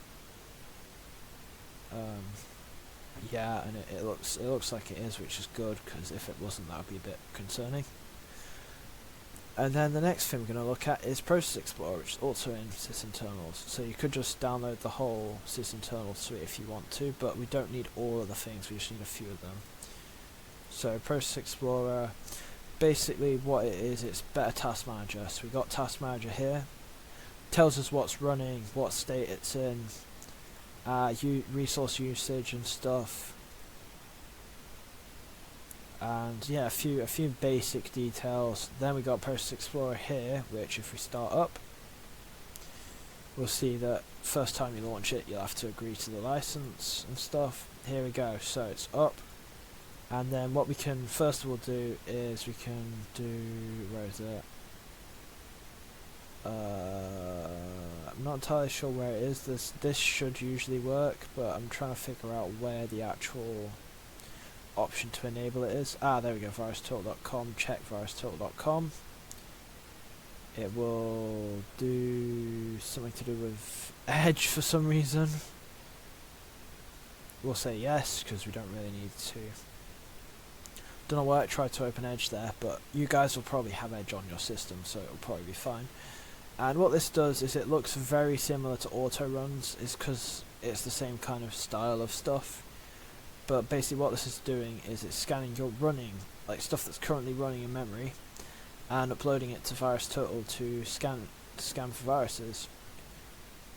Yeah, and it looks like it is, which is good, because if it wasn't, that would be a bit concerning. And then the next thing we're going to look at is Process Explorer, which is also in Sysinternals. So you could just download the whole Sysinternals suite if you want to, but we don't need all of the things, we just need a few of them. So Process Explorer, basically what it is, it's better Task Manager. So we've got Task Manager here, tells us what's running, what state it's in, resource usage and stuff, and yeah, a few basic details. Then we got Process Explorer here, which if we start up, we'll see that first time you launch it, you'll have to agree to the license and stuff. Here we go, so it's up, and then what we can first of all do is we can do, where is it? I'm not entirely sure where it is. This should usually work, but I'm trying to figure out where the actual option to enable it is. There we go, virustotal.com, check virustotal.com. It will do something to do with Edge for some reason. We'll say yes, because we don't really need to. Don't know why I tried to open Edge there, but you guys will probably have Edge on your system, so it'll probably be fine. And what this does is it looks very similar to Autoruns, is because it's the same kind of style of stuff. But basically what this is doing is it's scanning your running, like stuff that's currently running in memory, and uploading it to VirusTotal to scan for viruses.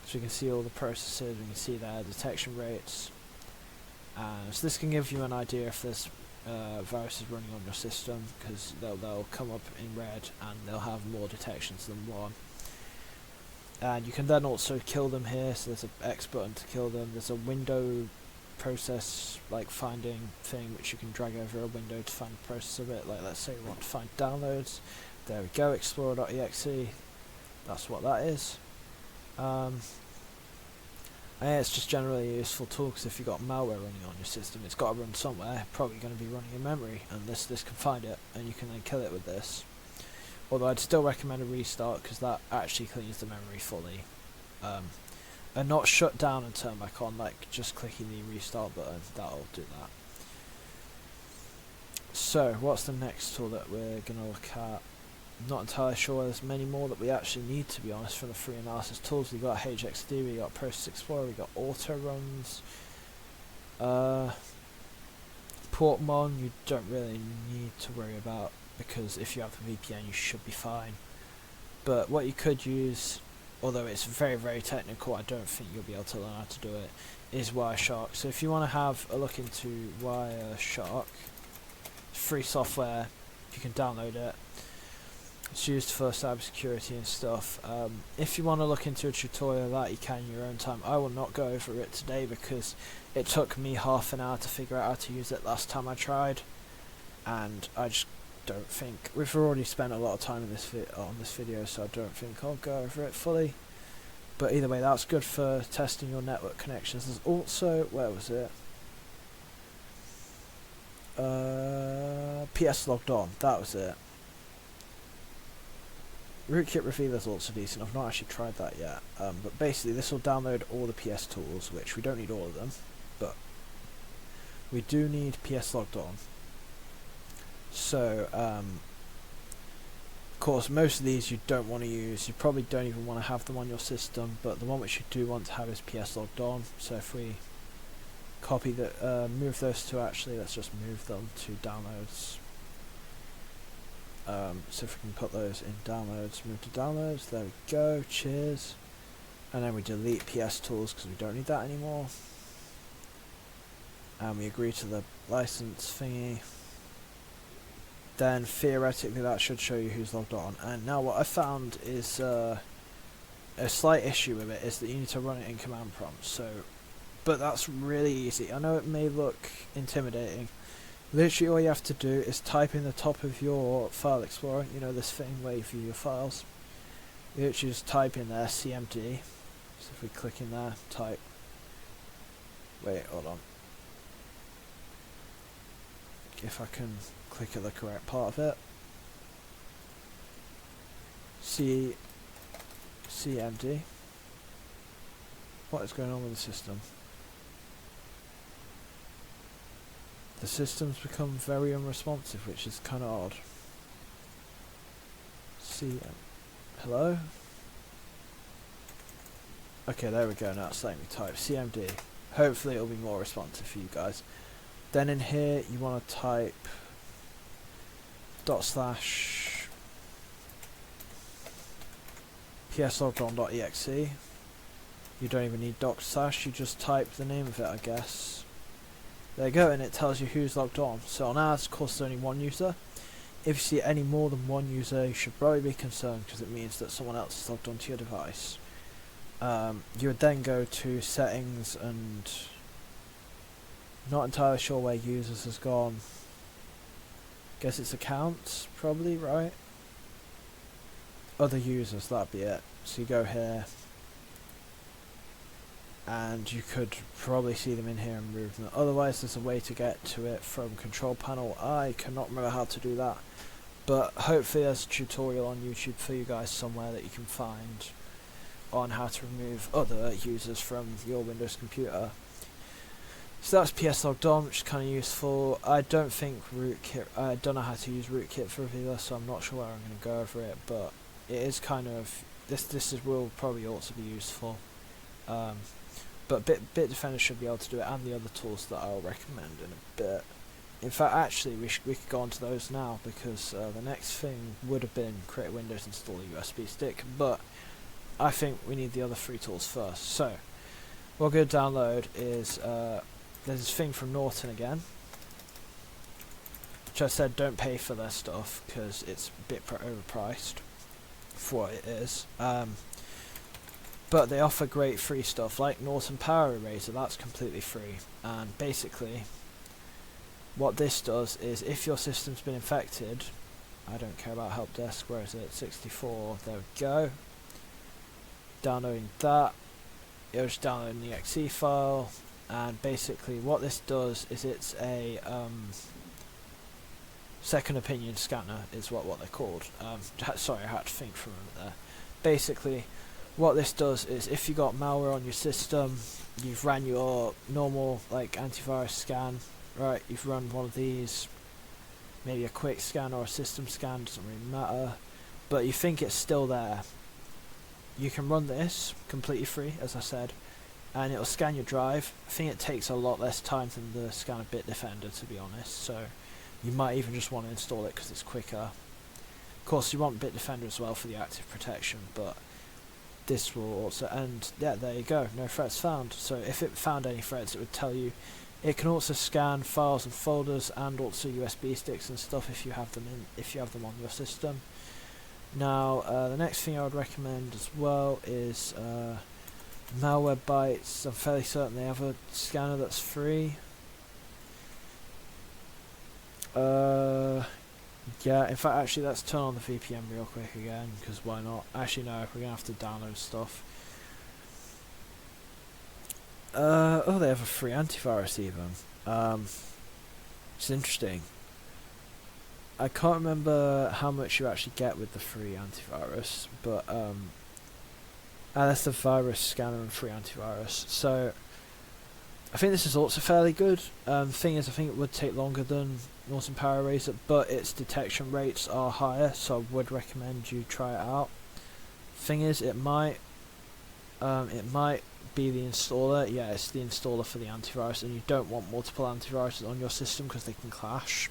So we can see all the processes, we can see their detection rates. So this can give you an idea if there's viruses running on your system, because they'll come up in red and they'll have more detections than one. And you can then also kill them here, so there's an X button to kill them. There's a window process, like finding thing, which you can drag over a window to find the process of it. Like let's say we want to find downloads. There we go, explorer.exe. That's what that is. And it's just generally a useful tool because if you've got malware running on your system, it's got to run somewhere, probably going to be running in memory, and this can find it, and you can then kill it with this. Although I'd still recommend a restart because that actually cleans the memory fully. And not shut down and turn back on, like just clicking the restart button, that'll do that. So, what's the next tool that we're going to look at? I'm not entirely sure there's many more that we actually need, to be honest, from the free analysis tools. We've got HXD, we've got Process Explorer, we've got Autoruns. Portmon you don't really need to worry about because if you have the VPN you should be fine. But what you could use, although it's very, very technical, I don't think you'll be able to learn how to do it, is Wireshark. So if you want to have a look into Wireshark, it's free software, you can download it. It's used for cybersecurity and stuff. If you want to look into a tutorial of that, you can in your own time. I will not go over it today because it took me half an hour to figure out how to use it last time I tried, and I just don't think we've already spent a lot of time in this on this video, so I don't think I'll go over it fully. But either way, that's good for testing your network connections. There's also, where was it? PS Logged On, that was it. Rootkit Revealer is also decent. I've not actually tried that yet, but basically this will download all the PS tools, which we don't need all of them, but we do need PS Logged On. So, of course, most of these you don't want to use. You probably don't even want to have them on your system, but the one which you do want to have is PS Logged On. So if we copy the, move those two, actually, let's just move them to downloads. So if we can put those in downloads, move to downloads, there we go, cheers. And then we delete PS tools because we don't need that anymore. And we agree to the license thingy. Then theoretically that should show you who's logged on. And now what I found is a slight issue with it is that you need to run it in command prompt. So, but that's really easy. I know it may look intimidating. Literally all you have to do is type in the top of your file explorer, you know, this thing where you view your files. You literally just type in there CMD. So if we click in there, type, wait, hold on. If I can click at the correct part of it. CMD. What is going on with the system? The system's become very unresponsive, which is kind of odd. Hello? Okay, there we go, now it's letting me type CMD. Hopefully it'll be more responsive for you guys. Then in here you want to type /psloggedon.exe. You don't even need /, you just type the name of it, I guess. There you go, and it tells you who's logged on. So on ours, of course, there's only one user. If you see any more than one user, you should probably be concerned because it means that someone else is logged onto your device. You would then go to settings and not entirely sure where users has gone. Guess it's accounts, probably, right? Other users, that'd be it. So you go here, and you could probably see them in here and move them. Otherwise, there's a way to get to it from control panel. I cannot remember how to do that, but hopefully there's a tutorial on YouTube for you guys somewhere that you can find on how to remove other users from your Windows computer. So that's PS Logged On, which is kind of useful. I don't think Rootkit, I don't know how to use Rootkit for Revealer, so I'm not sure where I'm going to go over it, but it is kind of, will probably also be useful. But Bitdefender should be able to do it, and the other tools that I'll recommend in a bit. In fact, actually, we could go on to those now, because the next thing would have been create Windows, install a USB stick, but I think we need the other three tools first. So, what we're going to download is, there's this thing from Norton again, which I said don't pay for their stuff, because it's a bit overpriced for what it is. But they offer great free stuff, like Norton Power Eraser, that's completely free. And basically, what this does is, if your system's been infected, I don't care about help desk, where is it, 64, there we go. Downloading that, it'll just download an exe file, and basically what this does is it's a second opinion scanner is what they're called. Sorry, I had to think for a minute there. Basically, what this does is if you got malware on your system, you've ran your normal like antivirus scan, right? You've run one of these, maybe a quick scan or a system scan, doesn't really matter, but you think it's still there. You can run this completely free, as I said, and it'll scan your drive. I think it takes a lot less time than the scan of Bitdefender, to be honest, so you might even just want to install it because it's quicker. Of course, you want Bitdefender as well for the active protection, but this will also, and yeah, there you go, no threats found. So if it found any threats, it would tell you. It can also scan files and folders and also USB sticks and stuff if you have them on your system. Now, the next thing I would recommend as well is Malwarebytes. I'm fairly certain they have a scanner that's free. Yeah, in fact, actually, let's turn on the VPN real quick again, because why not? Actually, no, we're going to have to download stuff. Oh, they have a free antivirus even. It's interesting. I can't remember how much you actually get with the free antivirus, but that's the virus scanner and free antivirus. So I think this is also fairly good. The thing is, I think it would take longer than Norton Power Eraser, but its detection rates are higher, so I would recommend you try it out. Thing is, it might be the installer. Yeah, it's the installer for the antivirus, and you don't want multiple antiviruses on your system because they can clash.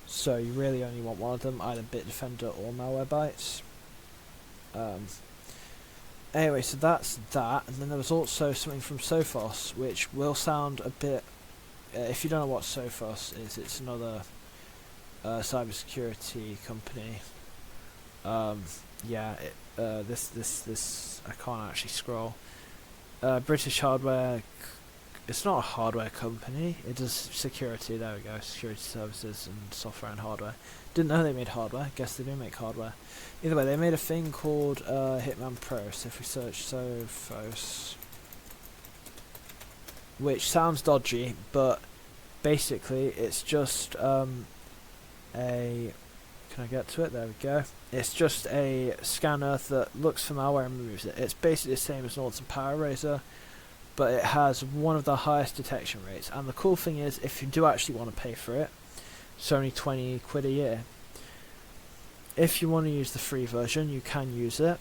So you really only want one of them, either Bitdefender or Malwarebytes. Anyway, so that's that, and then there was also something from Sophos, which will sound a bit. If you don't know what Sophos is, it's another cybersecurity company. Yeah, this I can't actually scroll. British hardware. It's not a hardware company. It does security. There we go. Security services and software and hardware. Didn't know they made hardware. Guess they do make hardware. Either way, they made a thing called Hitman Pro. So if we search Sophos, which sounds dodgy, but basically it's just can I get to it? There we go. It's just a scanner that looks for malware and removes it. It's basically the same as Norton Power Eraser, but it has one of the highest detection rates. And the cool thing is, if you do actually want to pay for it, it's only 20 quid a year. If you want to use the free version, you can use it.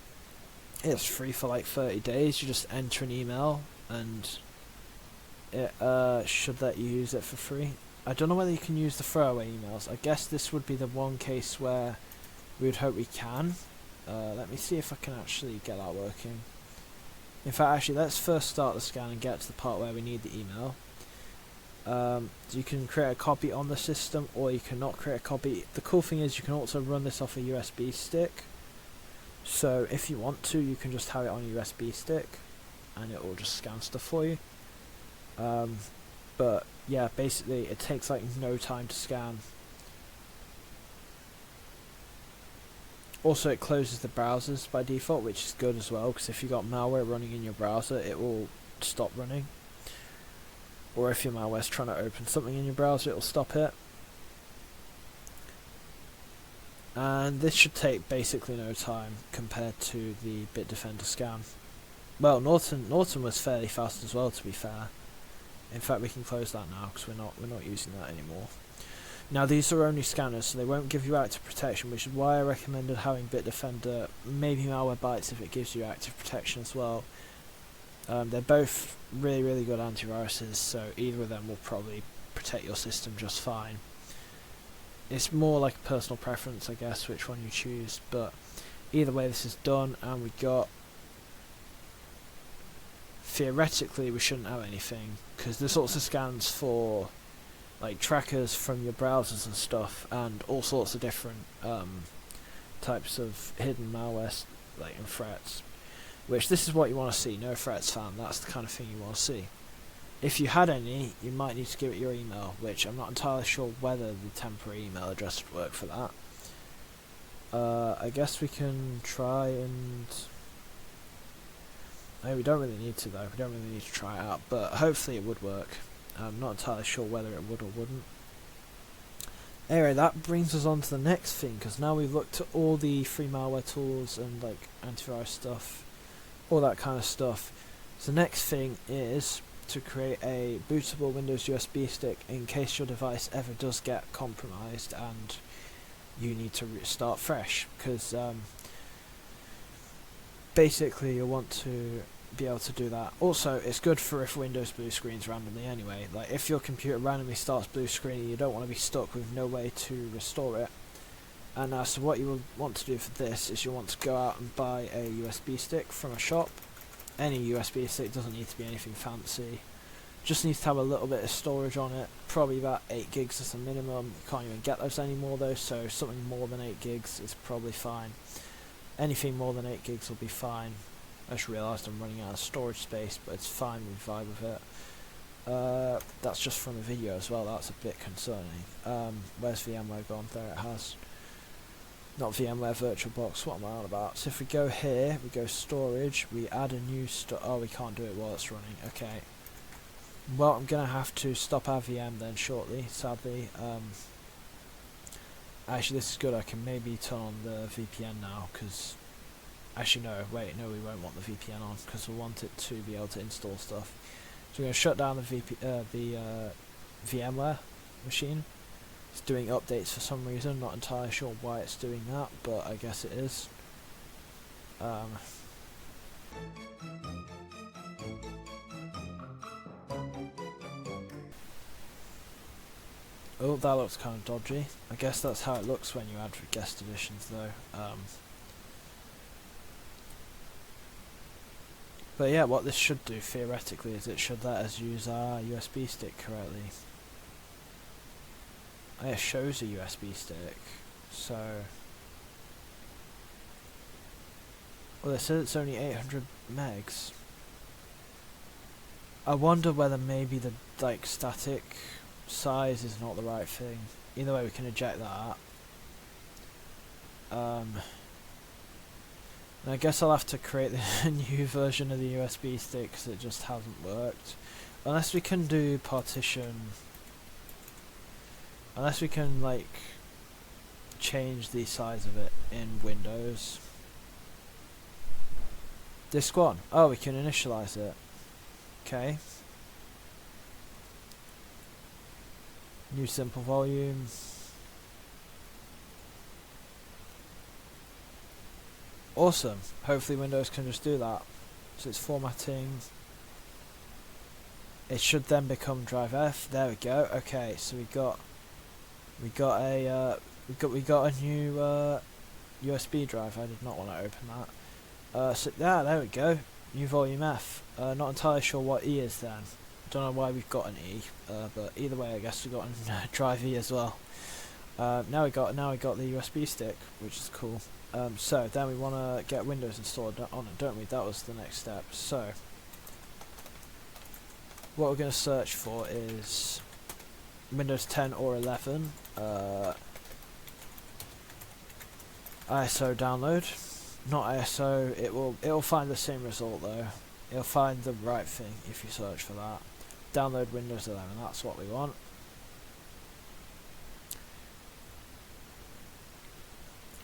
It's free for like 30 days. You just enter an email and it should let you use it for free. I don't know whether you can use the throwaway emails. I guess this would be the one case where we would hope we can. Let me see if I can actually get that working. In fact, actually, let's first start the scan and get to the part where we need the email. You can create a copy on the system, or you cannot create a copy. The cool thing is you can also run this off a USB stick. So if you want to, you can just have it on a USB stick, and it will just scan stuff for you. But yeah, basically it takes like no time to scan. Also, it closes the browsers by default, which is good as well, because if you've got malware running in your browser, it will stop running. Or if your malware's trying to open something in your browser, it will stop it. And this should take basically no time compared to the Bitdefender scan. Well, Norton was fairly fast as well, to be fair. In fact, we can close that now because we're not using that anymore. Now, these are only scanners, so they won't give you active protection, which is why I recommended having Bitdefender, maybe Malwarebytes if it gives you active protection as well. They're both really, really good antiviruses, so either of them will probably protect your system just fine. It's more like a personal preference, I guess, which one you choose, but either way this is done, and we got... Theoretically, we shouldn't have anything, because this also scans for like trackers from your browsers and stuff, and all sorts of different types of hidden malware like and threats. Which this is what you want to see, no threats found. That's the kind of thing you want to see. If you had any, you might need to give it your email, which I'm not entirely sure whether the temporary email address would work for that. I guess we can try and... We don't really need to though, we don't really need to try it out, but hopefully it would work. I'm not entirely sure whether it would or wouldn't. Anyway, that brings us on to the next thing, because now we've looked at all the free malware tools and like antivirus stuff, all that kind of stuff. So the next thing is to create a bootable Windows USB stick in case your device ever does get compromised and you need to start fresh, because basically you'll want to be able to do that. Also, it's good for if Windows blue screens randomly anyway. Like if your computer randomly starts blue screening, you don't want to be stuck with no way to restore it. And so what you will want to do for this is you'll want to go out and buy a USB stick from a shop. Any USB stick, doesn't need to be anything fancy. Just needs to have a little bit of storage on it, probably about 8 gigs as a minimum. You can't even get those anymore though, so something more than 8 gigs is probably fine. Anything more than 8 gigs will be fine. I just realised I'm running out of storage space, but it's fine, we vibe with it. That's just from a video as well, that's a bit concerning. Where's VMware gone? There it has. Not VMware VirtualBox, what am I on about? So if we go here, we go storage, we add a new oh, we can't do it while it's running, okay. Well, I'm going to have to stop our VM then shortly, sadly. Actually, this is good, I can maybe turn on the VPN now, because... Actually, no, wait, no, we won't want the VPN on, because we'll want it to be able to install stuff. So we're going to shut down the VMware machine. It's doing updates for some reason, not entirely sure why it's doing that, but I guess it is. Oh, that looks kind of dodgy. I guess that's how it looks when you add guest editions though. But yeah, what this should do theoretically is it should let us use our USB stick correctly. It shows a USB stick, so... Well, it says it's only 800 megs. I wonder whether maybe the static size is not the right thing. Either way, we can eject that. And I guess I'll have to create a new version of the USB stick because it just hasn't worked. Unless we can do partition. Unless we can like change the size of it in Windows. Disk 1. Oh, we can initialize it. Okay. New simple volume. Awesome. Hopefully Windows can just do that. So it's formatting. It should then become drive F. There we go. Okay, so we got a new USB drive. I did not want to open that. So there we go. New volume F. Not entirely sure what E is then. Don't know why we've got an E, but either way, I guess we got a drive E as well. Now we got the USB stick, which is cool. So then we want to get Windows installed on it, don't we? That was the next step. So what we're going to search for is Windows 10 or 11. ISO download, not ISO. It'll find the same result though. It'll find the right thing if you search for that. Download Windows 11. That's what we want.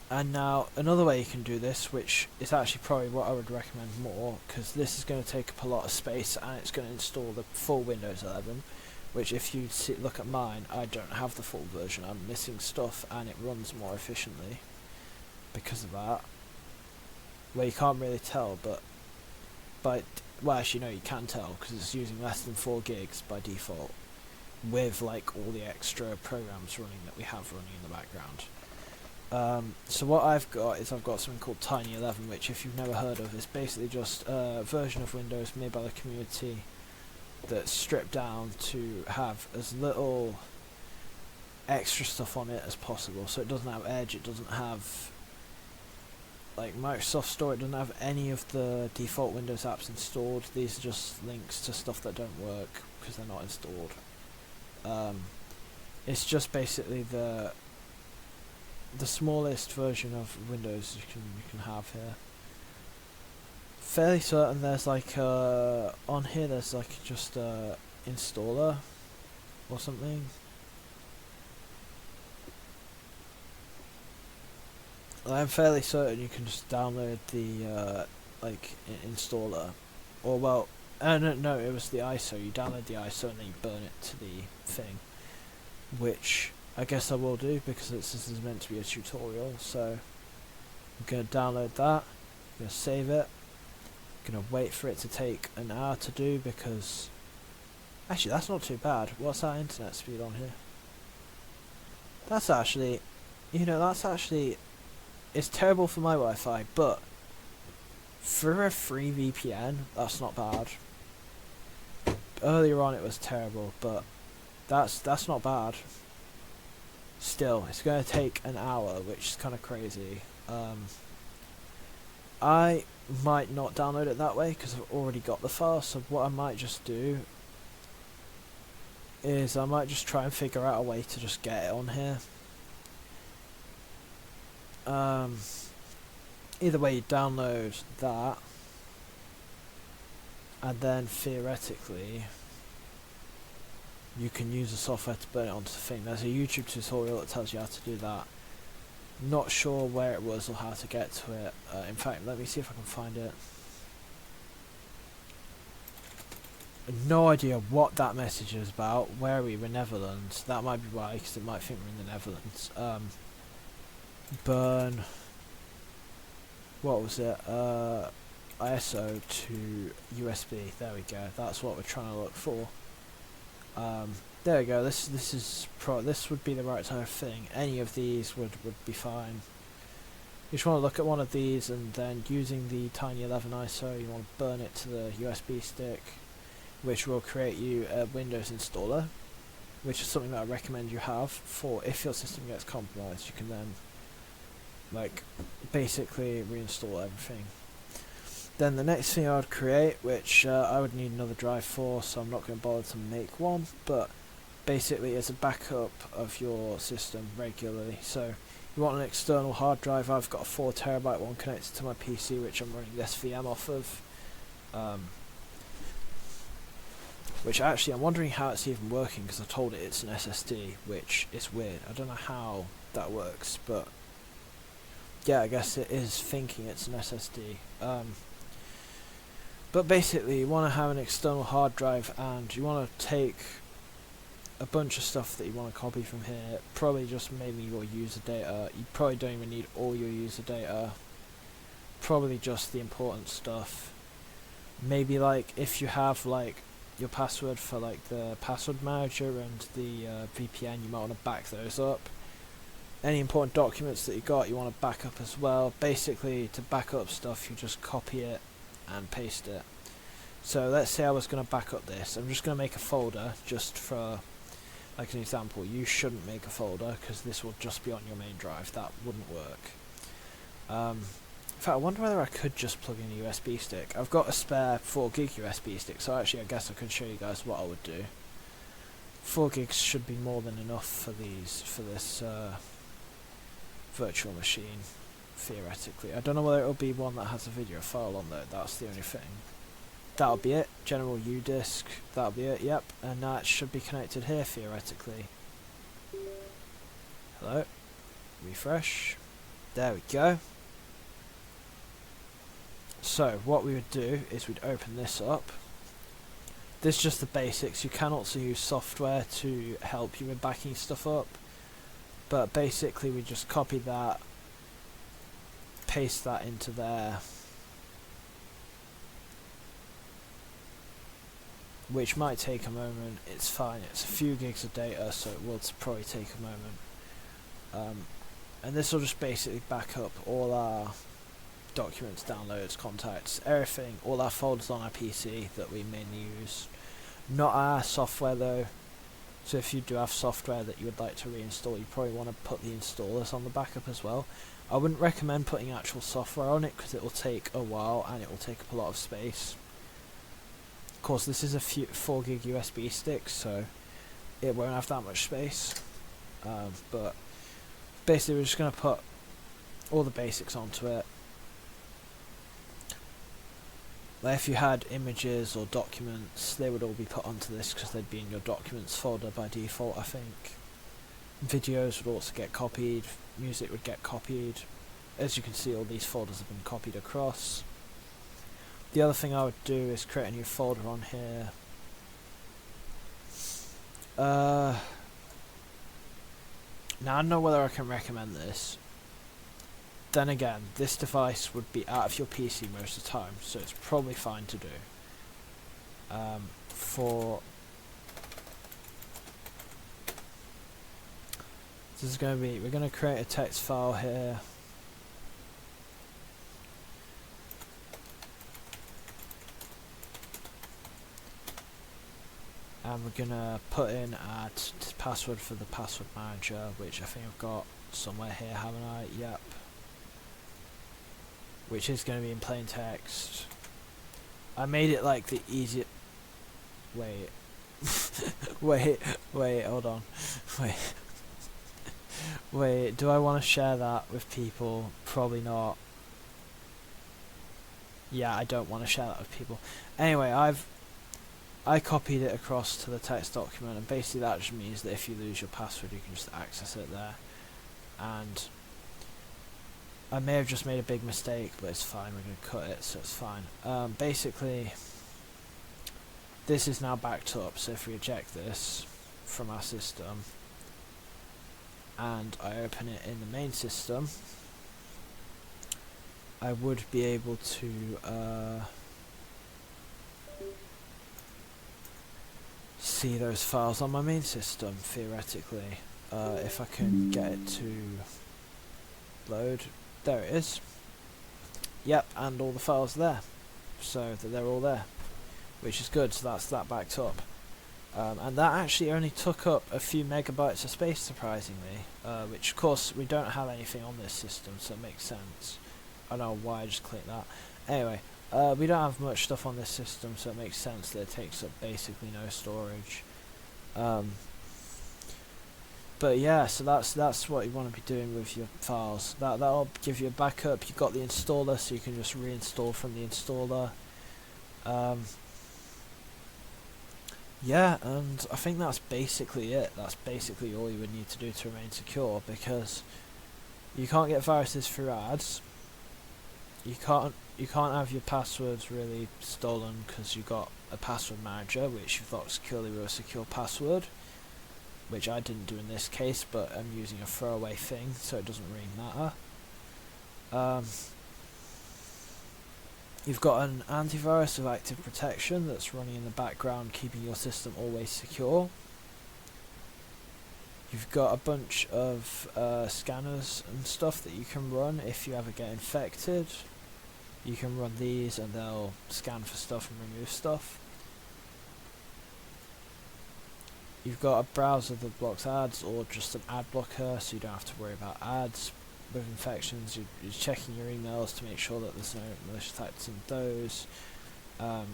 And now another way you can do this, which is actually probably what I would recommend more, because this is going to take up a lot of space and it's going to install the full Windows 11, which if you look at mine, I don't have the full version. I'm missing stuff and it runs more efficiently because of that. Well, you can't really tell, but well, actually no, you can tell because it's using less than 4 gigs by default, with like all the extra programs running that we have running in the background. So what I've got something called Tiny 11, which if you've never heard of is basically just a version of Windows made by the community that's stripped down to have as little extra stuff on it as possible. So it doesn't have Edge, it doesn't have like Microsoft Store, it doesn't have any of the default Windows apps installed. These are just links to stuff that don't work because they're not installed. It's just basically the smallest version of Windows you can have here fairly certain there's like on here there's like just a installer or something. I'm fairly certain you can just download the like installer, or well, no, it was the ISO. You download the ISO and then you burn it to the thing, which I guess I will do because this is meant to be a tutorial. So I'm gonna download that. I'm gonna save it. I'm gonna wait for it to take an hour to do because actually that's not too bad. What's our internet speed on here? That's actually, that's actually. It's terrible for my Wi-Fi, but for a free VPN, that's not bad. Earlier on it was terrible, but that's not bad. Still, it's going to take an hour, which is kind of crazy. I might not download it that way because I've already got the file, so what I might just do is I might just try and figure out a way to just get it on here. Either way, you download that, and then theoretically you can use the software to burn it onto the thing. There's a YouTube tutorial that tells you how to do that. Not sure where it was or how to get to it. In fact, let me see if I can find it. No idea what that message is about. Where are we? We're Netherlands. That might be why, because it might think we're in the Netherlands. Burn. What was it? ISO to USB. There we go. That's what we're trying to look for. There we go. This would be the right type of thing. Any of these would be fine. You just want to look at one of these, and then using the Tiny 11 ISO, you want to burn it to the USB stick, which will create you a Windows installer, which is something that I recommend you have for if your system gets compromised. You can then like basically reinstall everything. Then the next thing I would create, which I would need another drive for, so I'm not going to bother to make one, but basically it's a backup of your system regularly. So you want an external hard drive. I've got a 4TB one connected to my PC, which I'm running this VM off of. Which actually I'm wondering how it's even working, because I told it it's an SSD, which is weird. I don't know how that works, but yeah, I guess it is thinking it's an SSD. But basically you want to have an external hard drive, and you want to take a bunch of stuff that you want to copy from here. Probably just maybe your user data. You probably don't even need all your user data. Probably just the important stuff. Maybe like if you have like your password for like the password manager and the VPN, you might want to back those up. Any important documents that you got, you want to back up as well. Basically, to back up stuff, you just copy it and paste it. So let's say I was going to back up this. I'm just going to make a folder just for like an example. You shouldn't make a folder because this will just be on your main drive. That wouldn't work. In fact, I wonder whether I could just plug in a USB stick. I've got a spare 4GB USB stick, so actually I guess I could show you guys what I would do. 4 gigs should be more than enough for this virtual machine, theoretically. I don't know whether it'll be one that has a video file on there. That's the only thing. That'll be it. General U disk. That'll be it. Yep. And now it should be connected here theoretically. Hello. Refresh. There we go. So what we would do is we'd open this up. This is just the basics. You can also use software to help you with backing stuff up. But basically we just copy that, paste that into there, which might take a moment. It's fine, it's a few gigs of data, so it will probably take a moment. And this will just basically back up all our documents, downloads, contacts, everything, all our folders on our PC that we mainly use. Not our software though. So if you do have software that you would like to reinstall, you probably want to put the installers on the backup as well. I wouldn't recommend putting actual software on it because it will take a while and it will take up a lot of space. Of course, this is a 4GB USB stick, so it won't have that much space. But basically we're just going to put all the basics onto it. Like if you had images or documents, they would all be put onto this because they'd be in your documents folder by default, I think. Videos would also get copied, music would get copied. As you can see, all these folders have been copied across. The other thing I would do is create a new folder on here. Now I don't know whether I can recommend this. Then again, this device would be out of your PC most of the time, so it's probably fine to do. This is going to be, we're going to create a text file here. And we're going to put in our password for the password manager, which I think I've got somewhere here, haven't I? Yep. Which is going to be in plain text. I made it like the easiest. Wait. wait, hold on. Wait, do I want to share that with people? Probably not. Yeah, I don't want to share that with people. Anyway, I copied it across to the text document, and basically that just means that if you lose your password, you can just access it there. And I may have just made a big mistake, but it's fine, we're going to cut it, so it's fine. Basically, this is now backed up, so if we eject this from our system, and I open it in the main system, I would be able to see those files on my main system, theoretically, if I can get it to load. There it is. Yep, and all the files are there, so that they're all there, which is good. So that's that backed up, and that actually only took up a few megabytes of space, surprisingly, which of course we don't have anything on this system, so it makes sense. I don't know why I just clicked that. Anyway, we don't have much stuff on this system, so it makes sense that it takes up basically no storage. But yeah, so that's what you want to be doing with your files. That'll give you a backup. You've got the installer, so you can just reinstall from the installer. Yeah, and I think that's basically it. That's basically all you would need to do to remain secure, because you can't get viruses through ads. You can't have your passwords really stolen because you've got a password manager, which you've locked securely with a secure password, which I didn't do in this case, but I'm using a throwaway thing, so it doesn't really matter. You've got an antivirus with active protection that's running in the background, keeping your system always secure. You've got a bunch of scanners and stuff that you can run if you ever get infected. You can run these and they'll scan for stuff and remove stuff. You've got a browser that blocks ads, or just an ad blocker, so you don't have to worry about ads. With infections, you're checking your emails to make sure that there's no malicious acts in those.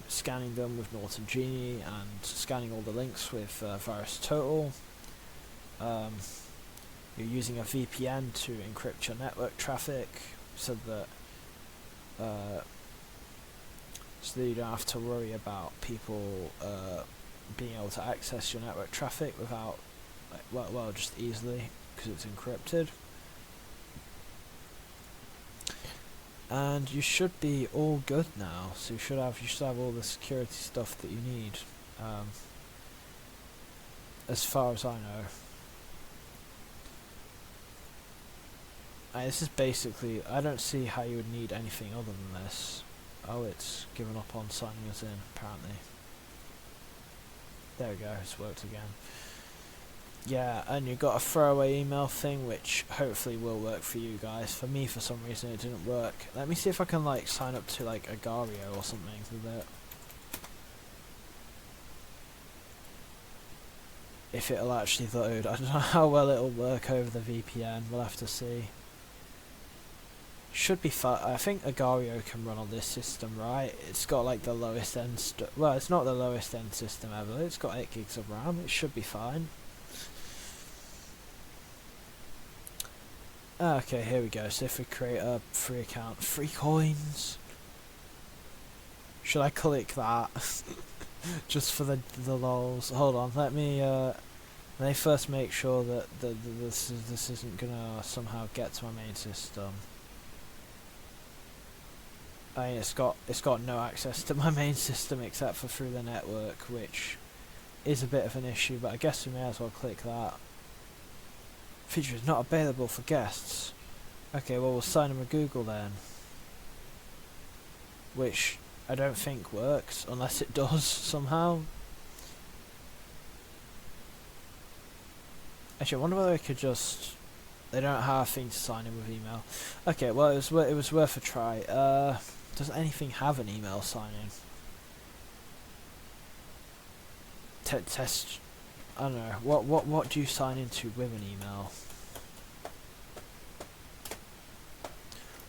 Scanning them with Molthan-Hill, and scanning all the links with VirusTotal. You're using a VPN to encrypt your network traffic, so that you don't have to worry about people being able to access your network traffic without, well, just easily, because it's encrypted. And you should be all good now. So you should have all the security stuff that you need, as far as I know. This is basically, I don't see how you would need anything other than this. Oh, it's given up on signing us in, apparently. There we go, it's worked again. Yeah, and you've got a throwaway email thing, which hopefully will work for you guys. For me, for some reason, it didn't work. Let me see if I can, like, sign up to, like, Agario or something with it. If it'll actually load. I don't know how well it'll work over the VPN, we'll have to see. Should be fun. I think Agario can run on this system, right? It's got like the lowest end well, it's not the lowest end system ever. It's got 8 gigs of RAM. It should be fine. Okay, here we go. So if we create a free account, free coins. Should I click that? Just for the lols. Hold on, let me first make sure that this isn't gonna somehow get to my main system. I mean, it's got no access to my main system except for through the network, which is a bit of an issue, but I guess we may as well click that. Feature is not available for guests. Okay, well, we'll sign in with Google then. Which I don't think works, unless it does somehow. Actually, I wonder whether I could just... They don't have a thing to sign in with email. Okay, well, it was worth a try. Does anything have an email sign-in? Test... I don't know. What do you sign into with an email?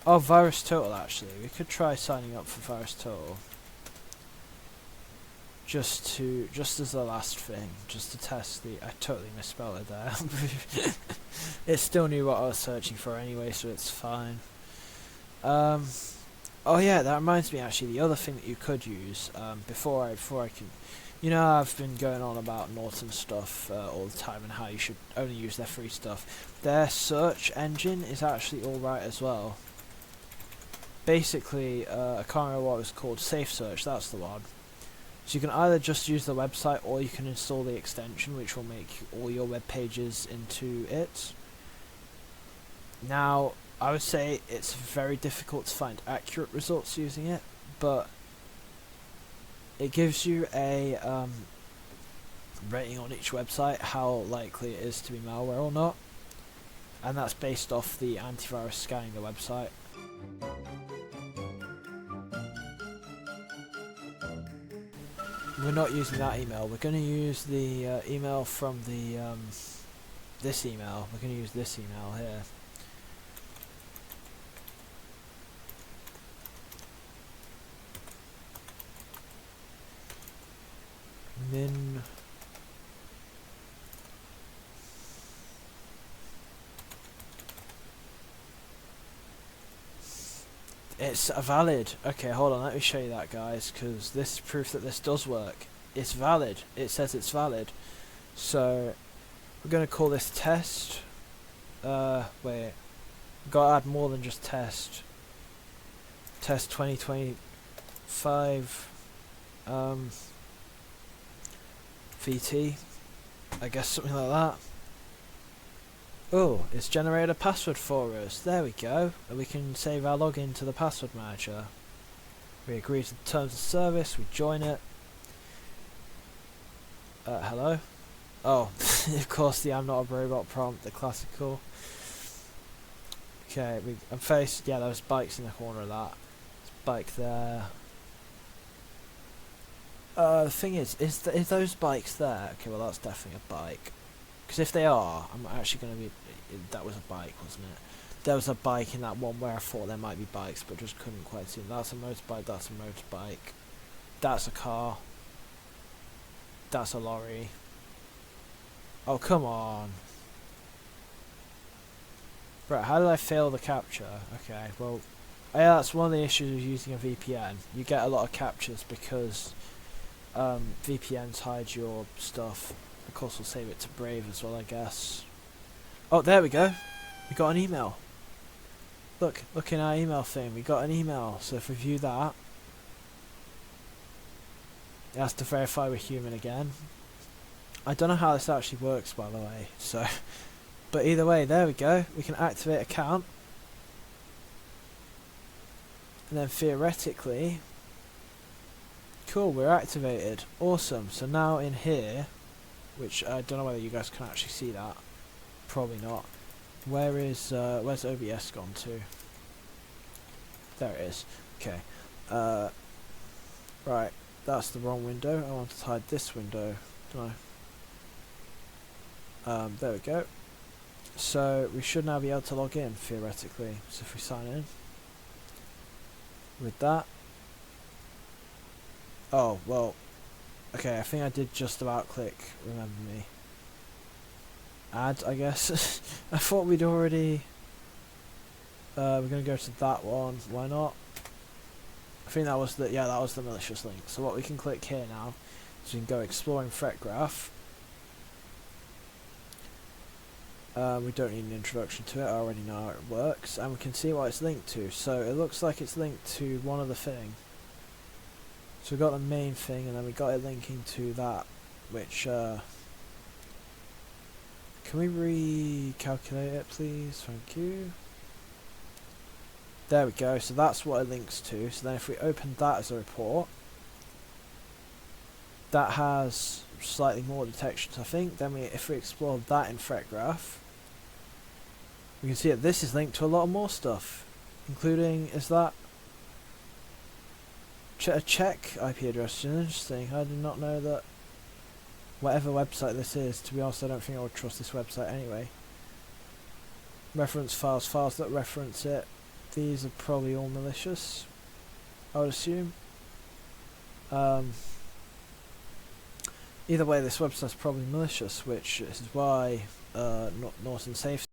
Oh, Virus Total, actually. We could try signing up for Virus Total. Just as the last thing. Just to test the... I totally misspelled it there. It still knew what I was searching for anyway, so it's fine. Oh yeah, that reminds me actually, the other thing that you could use, before I can... You know, I've been going on about Norton stuff all the time and how you should only use their free stuff. Their search engine is actually alright as well. Basically, I can't remember what it was called, Safe Search, that's the one. So you can either just use the website or you can install the extension, which will make all your web pages into it. Now, I would say it's very difficult to find accurate results using it, but it gives you a rating on each website, how likely it is to be malware or not, and that's based off the antivirus scanning the website. We're not using that email, we're going to use the email from the this email. We're going to use this email here. Min It's a valid. Okay, hold on, let me show you that, guys, because this is proof that this does work. It's valid. It says it's valid. So we're going to call this test. Wait, we've got to add more than just test. Test 2025 VT, I guess, something like that. Oh, it's generated a password for us. There we go. And we can save our login to the password manager. We agree to the terms of service. We join it. Hello? Oh, of course, the I'm not a robot prompt, the classical. Okay, I'm faced. Yeah, there's bikes in the corner of that. There's a bike there. The thing is those bikes there? Okay, well, that's definitely a bike. Because if they are, I'm actually going to be... That was a bike, wasn't it? There was a bike in that one where I thought there might be bikes, but just couldn't quite see them. That's a motorbike, that's a motorbike. That's a car. That's a lorry. Oh, come on. Right, how did I fail the capture? Okay, well... Yeah, that's one of the issues of using a VPN. You get a lot of captures because VPNs hide your stuff. Of course, we'll save it to Brave as well, I guess. Oh, there we go. We got an email. Look in our email thing. We got an email. So if we view that, it has to verify we're human again. I don't know how this actually works, by the way. So, but either way, there we go. We can activate account, and then theoretically, cool, we're activated. Awesome. So now in here, which I don't know whether you guys can actually see that. Probably not. Where's OBS gone to? There it is. Okay. Right. That's the wrong window. I want to hide this window, don't I? There we go. So we should now be able to log in theoretically. So if we sign in with that. Oh well. Okay, I think I did just about click remember me. Add, I guess. I thought we'd already... we're going to go to that one. Why not? I think that was the malicious link. So what we can click here now is we can go exploring threat graph. We don't need an introduction to it, I already know how it works, and we can see what it's linked to. So it looks like it's linked to one other thing. So we've got the main thing, and then we got it linking to that, which, can we recalculate it please? Thank you. There we go, so that's what it links to. So then if we open that as a report, that has slightly more detections, I think. Then if we explore that in threat graph, we can see that this is linked to a lot more stuff, including, is that a Czech IP address? Interesting. I did not know that. Whatever website this is, to be honest, I don't think I would trust this website anyway. Reference files, files that reference it. These are probably all malicious, I would assume. Either way, this website's probably malicious, which is why Norton Safe